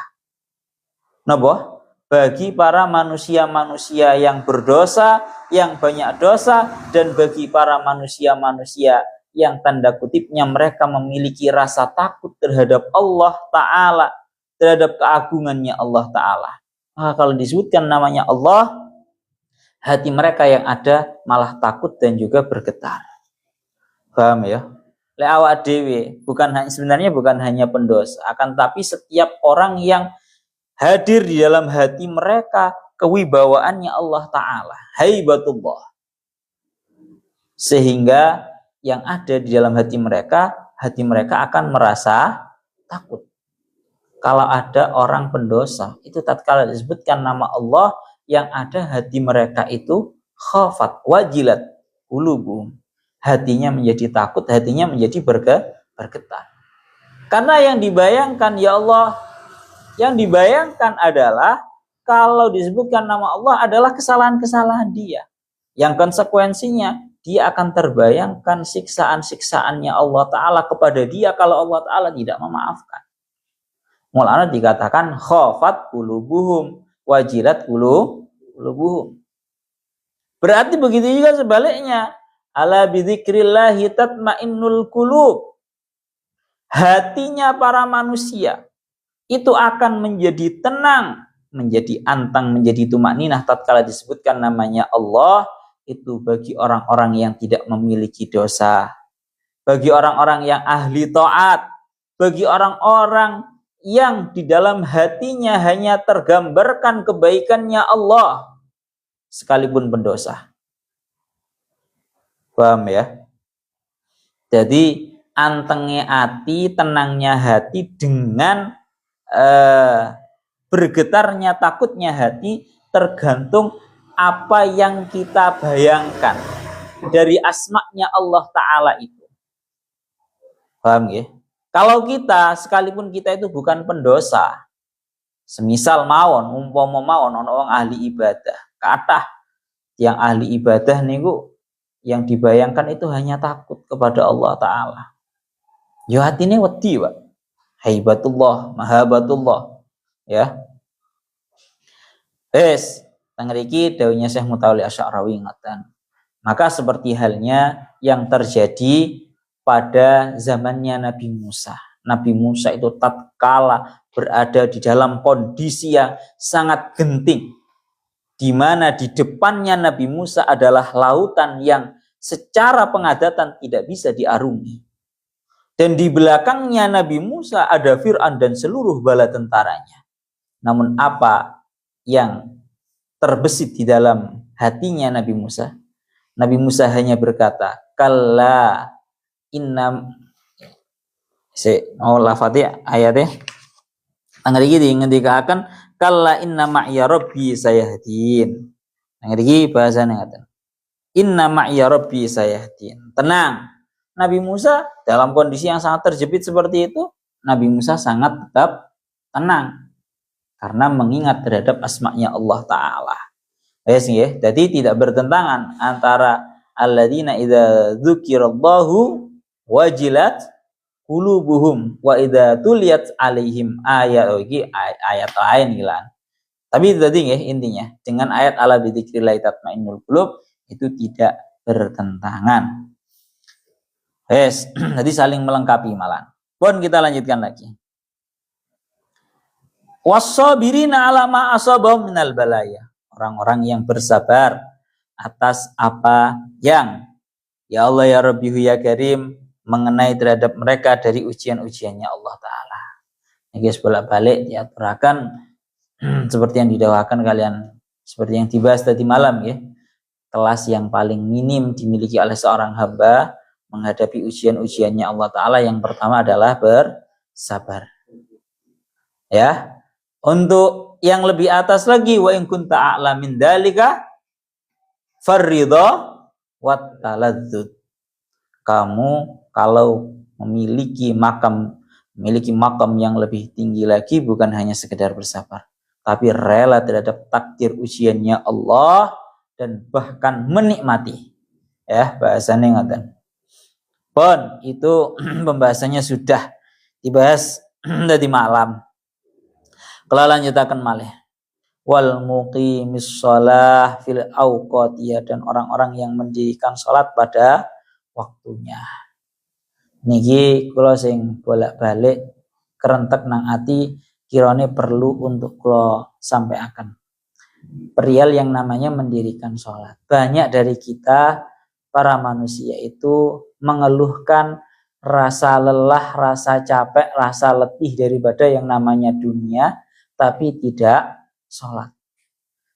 Napa? Bagi para manusia-manusia yang berdosa, yang banyak dosa, dan bagi para manusia-manusia yang tanda kutipnya mereka memiliki rasa takut terhadap Allah Ta'ala, terhadap keagungannya Allah Ta'ala. Maka kalau disebutkan namanya Allah, hati mereka yang ada malah takut dan juga bergetar. Paham ya? Le awak dewe sebenarnya bukan hanya pendosa, akan tapi setiap orang yang hadir di dalam hati mereka kewibawaannya Allah Ta'ala, haibatullah. Sehingga yang ada di dalam hati mereka akan merasa takut. Kalau ada orang pendosa, itu tatkala disebutkan nama Allah, yang ada hati mereka itu khafat, wajilat qulubuhum. Hatinya menjadi takut, hatinya menjadi bergetar. Karena yang dibayangkan, ya Allah, yang dibayangkan adalah kalau disebutkan nama Allah adalah kesalahan-kesalahan dia. Yang konsekuensinya dia akan terbayangkan siksaan-siksaannya Allah Ta'ala kepada dia kalau Allah Ta'ala tidak memaafkan. Mulanya dikatakan khafat qulubuhum, wajilat qulubuhum. Berarti begitu juga sebaliknya. Ala bidzikrillahi tatmainnul qulub. Hatinya para manusia itu akan menjadi tenang, menjadi antang, menjadi tumakninah tatkala disebutkan namanya Allah. Itu bagi orang-orang yang tidak memiliki dosa, bagi orang-orang yang ahli taat, bagi orang-orang yang di dalam hatinya hanya tergambarkan kebaikannya Allah, sekalipun pendosa. Paham ya? Jadi antengnya hati, tenangnya hati dengan bergetarnya, takutnya hati tergantung apa yang kita bayangkan dari asma'nya Allah Ta'ala itu. Paham ya? Kalau kita, sekalipun kita itu bukan pendosa, semisal umpama mawon orang ahli ibadah, kathah yang ahli ibadah niku yang dibayangkan itu hanya takut kepada Allah Ta'ala. Ya hatine wedi, Pak. Haibatullah, mahabatullah. Ya. Tangriki dawuhnya Syekh Mutawalli Asy-Sya'rawi ngatan. Maka seperti halnya yang terjadi pada zamannya Nabi Musa. Nabi Musa itu tatkala berada di dalam kondisi yang sangat genting, di mana di depannya Nabi Musa adalah lautan yang secara pengadatan tidak bisa diarungi. Dan di belakangnya Nabi Musa ada Fir'aun dan seluruh bala tentaranya. Namun apa yang terbesit di dalam hatinya Nabi Musa? Nabi Musa hanya berkata, kalla innam lafadnya ayatnya anggeriki ngendikaken kalla inna ma'iya rabbi sayahdin. Anggeriki bahasane ngaten. Inna ma'iya rabbi sayahdin. Tenang. Nabi Musa dalam kondisi yang sangat terjepit seperti itu, Nabi Musa sangat tetap tenang karena mengingat terhadap asma'nya Allah Ta'ala. Ya, jadi tidak bertentangan antara alladzina idza dzukirallahu wajilat qulubuhum wa idza tuliyat alaihim ayat ayat lain gilaan. Tapi tadi ya intinya dengan ayat ala bidzikrillah tatmainnul qulub itu tidak bertentangan. Yes, jadi saling melengkapi malah. Pun kita lanjutkan lagi. Wassabirina ala ma asabahum minal balaya. Orang-orang yang bersabar atas apa yang ya Allah ya Rabbi ya Karim mengenai terhadap mereka dari ujian-ujiannya Allah Ta'ala. Ini guys bolak-balik diaturakan seperti yang didawakan kalian, seperti yang dibahas tadi malam ya. Kelas yang paling minim dimiliki oleh seorang hamba menghadapi ujian-ujiannya Allah Ta'ala yang pertama adalah bersabar. Ya. Untuk yang lebih atas lagi, wa in kunta a'la min dalika farridha wat taladzud. Kamu kalau memiliki makam yang lebih tinggi lagi, bukan hanya sekedar bersabar, tapi rela terhadap takdir ujiannya Allah dan bahkan menikmati. Ya, bahasanya ngaten. Pun itu pembahasannya sudah dibahas tadi malam. Kalau lanjutakan malih. Wal muqimis shalah fil awqatiyah, dan orang-orang yang mendirikan salat pada waktunya. Niki kula sing bolak-balik kerentek nang ati kirane perlu untuk kula sampaikan. Perihal yang namanya mendirikan salat. Banyak dari kita para manusia itu mengeluhkan rasa lelah, rasa capek, rasa letih daripada yang namanya dunia, tapi tidak sholat.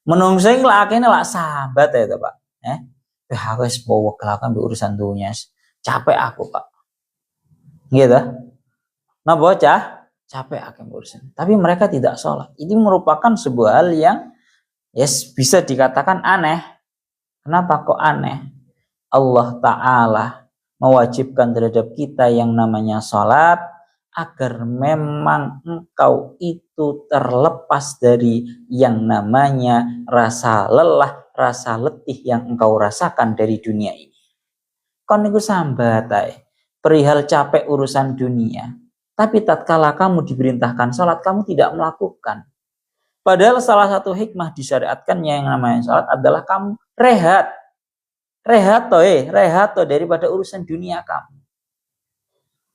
Menunggu lah akhirnya lah sahabat ya Pak. Aku wis bawa kelakan urusan dunia. Capek aku Pak. Gitu. Nah bocah capek akan urusan. Tapi mereka tidak sholat. Ini merupakan sebuah hal yang bisa dikatakan aneh. Kenapa kok aneh? Allah Ta'ala mewajibkan terhadap kita yang namanya sholat agar memang engkau itu terlepas dari yang namanya rasa lelah, rasa letih yang engkau rasakan dari dunia ini. Kon niku sambat ae perihal capek urusan dunia, tapi tatkala kamu diperintahkan sholat kamu tidak melakukan. Padahal salah satu hikmah disyariatkannya yang namanya sholat adalah kamu rehat daripada urusan dunia kamu.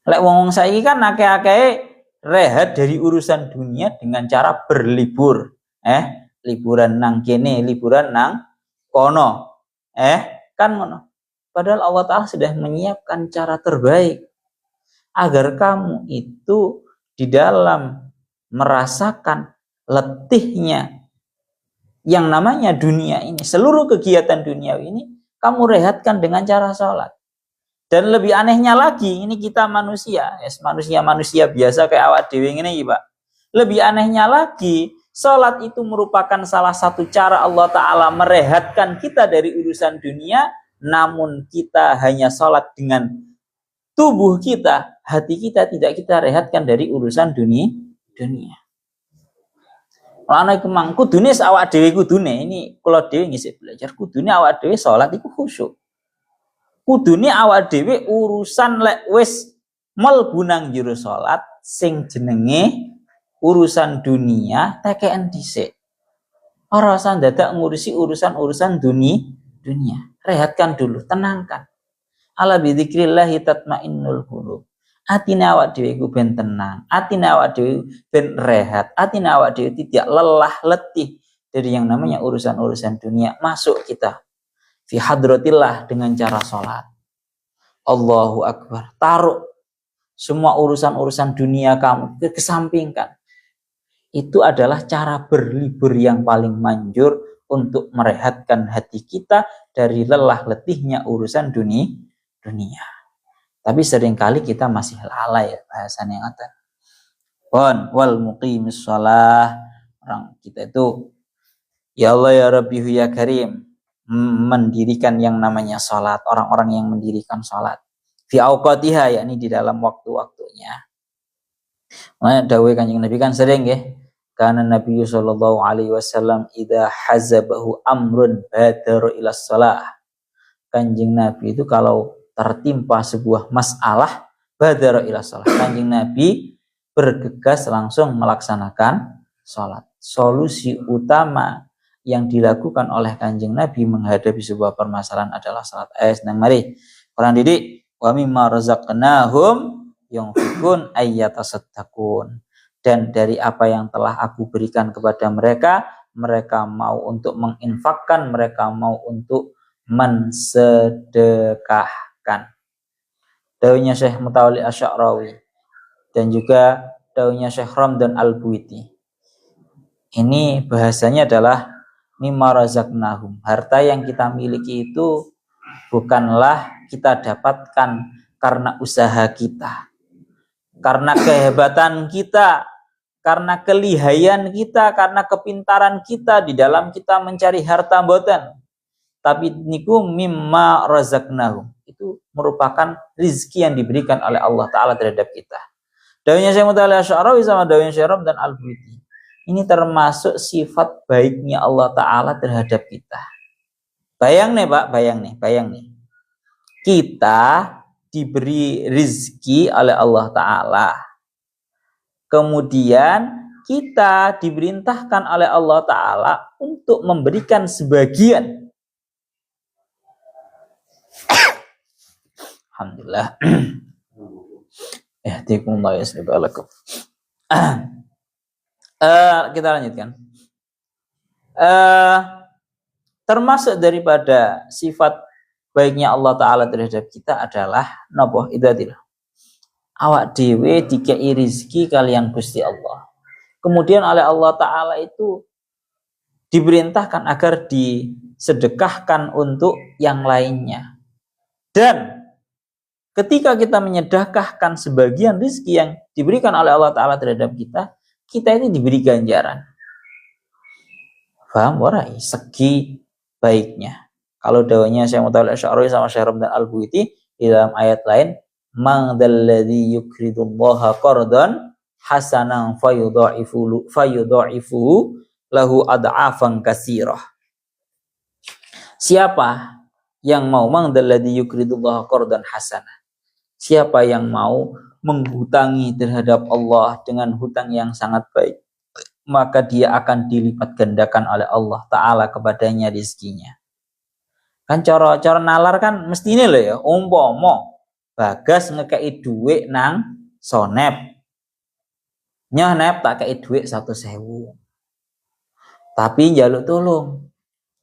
Lek wong saiki kan akeh-akeh rehat dari urusan dunia dengan cara berlibur. Liburan nang kene, liburan nang kono. Kan ngono. Padahal Allah Ta'ala sudah menyiapkan cara terbaik agar kamu itu di dalam merasakan letihnya yang namanya dunia ini, seluruh kegiatan dunia ini kamu rehatkan dengan cara sholat. Dan lebih anehnya lagi, ini kita manusia biasa kayak awak dhewe ngene iki, Pak. Lebih anehnya lagi, sholat itu merupakan salah satu cara Allah Ta'ala merehatkan kita dari urusan dunia, namun kita hanya sholat dengan tubuh kita, hati kita tidak kita rehatkan dari urusan dunia. Ana iku mang kudune awak dhewe kudune ini kula dhewe ngisih belajar kudune awak dhewe salat iku khusyuk. Kudune awak dhewe urusan lek wis mlebu nang jero salat sing jenenge urusan dunia tekeken dhisik. Ora usah dadak ngurusi urusan dunia. Rehatkan dulu, tenangkan. Ala bidzikrillah tatmainnul qulub. Atine awak dhewe iku ben tenang, atine awak dhewe ben rehat, atine awak dhewe tidak lelah letih dari yang namanya urusan-urusan dunia. Masuk kita fi hadratillah dengan cara sholat. Allahu Akbar. Taruh semua urusan-urusan dunia kamu kesampingkan. Itu adalah cara berlibur yang paling manjur untuk merehatkan hati kita dari lelah letihnya urusan dunia. Tapi seringkali kita masih lalai ya bahasan yang ada. Wal muqimis shalah, orang kita itu ya Allah ya Rabbi ya Karim mendirikan yang namanya salat, orang-orang yang mendirikan salat fi auqatiha, yakni di dalam waktu-waktunya. Makanya dawuh Kanjeng Nabi kan sering ya, karena Nabi sallallahu alaihi wasallam idza hazabahu amrun badara ila shalah. Kanjeng Nabi itu kalau tertimpa sebuah masalah badara ila shalah, Kanjeng Nabi bergegas langsung melaksanakan salat. Solusi utama yang dilakukan oleh Kanjeng Nabi menghadapi sebuah permasalahan adalah salat. Nang mari orang didik wa mimma razaqnahum yunfikun ayyatasaddaqun, dan dari apa yang telah aku berikan kepada mereka, mereka mau untuk menginfakkan, mereka mau untuk mensedekahkan. Dawuhnya Syekh Mutawalli Asy'arawi dan juga dawuhnya Syekh Ramdan Al-Buiti. Ini bahasanya adalah mimma razaqnahum. Harta yang kita miliki itu bukanlah kita dapatkan karena usaha kita, karena kehebatan kita, karena kelihayan kita, karena kepintaran kita di dalam kita mencari harta mboten. Tapi niku mimma razaqnahum. Itu merupakan rizki yang diberikan oleh Allah Ta'ala terhadap kita. Dawuhnya Syekh Mutawalli Asy'arawi sama dawuhnya Syekh Ramdan Al-Buiti. Ini termasuk sifat baiknya Allah Ta'ala terhadap kita. Bayang nih Pak, bayang nih. Kita diberi rizki oleh Allah Ta'ala. Kemudian kita diperintahkan oleh Allah Ta'ala untuk memberikan sebagian. Alhamdulillah. Kita lanjutkan. Termasuk daripada sifat baiknya Allah Ta'ala terhadap kita adalah napa idzatil. Awak dewe dikei rizki kalian Gusti Allah. Kemudian oleh Allah Ta'ala itu diperintahkan agar disedekahkan untuk yang lainnya. Dan ketika kita menyedekahkan sebagian rizki yang diberikan oleh Allah Ta'ala terhadap kita, kita ini diberi ganjaran. Paham? Warai segi baiknya. Kalau dawanya Syekh Mutawalli Asy'arawi sama Syekh Ramdan Al-Buiti di dalam ayat lain, man dzalladzi yuqridullaha qardan hasanan fayudha'ifu lahu ad'afan katsirah. Siapa yang mau man dzalladzi yuqridullaha qardan hasanah? Siapa yang mau menghutangi terhadap Allah dengan hutang yang sangat baik, maka dia akan dilipat gandakan oleh Allah Ta'ala kepadanya rizkinya. Kan cara nalar kan mestine lho ya, umpama Bagas ngekei duit nang Sonep, nyah nep tak kei duit 100.000, tapi njaluk tolong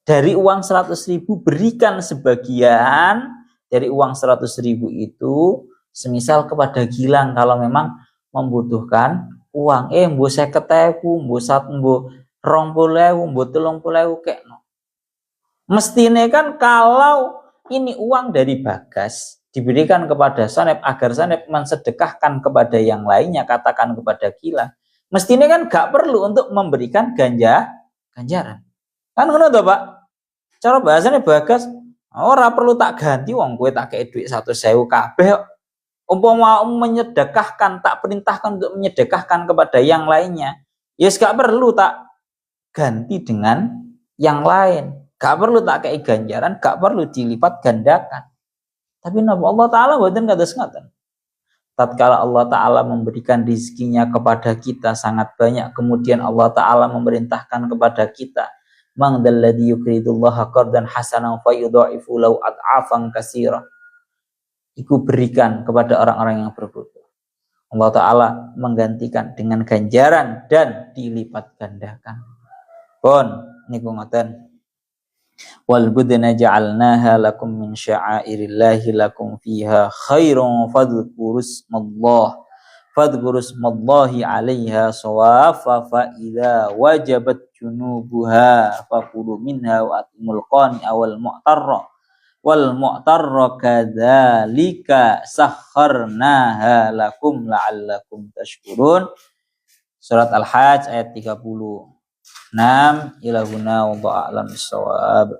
dari uang 100.000 berikan sebagian dari uang 100.000 itu semisal kepada Gilang kalau memang membutuhkan uang. Mbo 50.000, mbo 20.000, mbo 30.000 kekno. Mestine kan kalau ini uang dari Bagas diberikan kepada Sonep agar Sonep mensedekahkan kepada yang lainnya, katakan kepada Gilang, mestine kan gak perlu untuk memberikan ganjaran. Kan ngono to, Pak? Cara bahasanya Bagas, ora perlu tak ganti wong kowe tak kei duit 100.000 kabeh. Umpama menyedekahkan, tak perintahkan untuk menyedekahkan kepada yang lainnya, ya gak perlu tak ganti dengan yang lain, gak perlu tak kei ganjaran, gak perlu dilipat gandakan. Tapi Allah Ta'ala mboten kados ngoten. Tatkala Allah Ta'ala memberikan rizkinya kepada kita sangat banyak, kemudian Allah Ta'ala memerintahkan kepada kita, man dzalladzi yuqridullaha qardan hasanan fayudha'ifu lahu ad'afan katsira. Iku berikan kepada orang-orang yang berbutuh. Allah Ta'ala menggantikan dengan ganjaran dan dilipat gandakan. Pun niku ngoten. Wal budna ja'alnaha lakum min sya'airillahi lakum fiha khairun fadhkurusmallahi 'alaiha shawafa fa idza wajabat junubuha fakulu minha wa atimul qani'a wal mu'tarra kadzalika sakharnaha lakum la'allakum tashkurun. Surat Al-Hajj ayat 36. Ilahuna wallahu a'lam bissawab.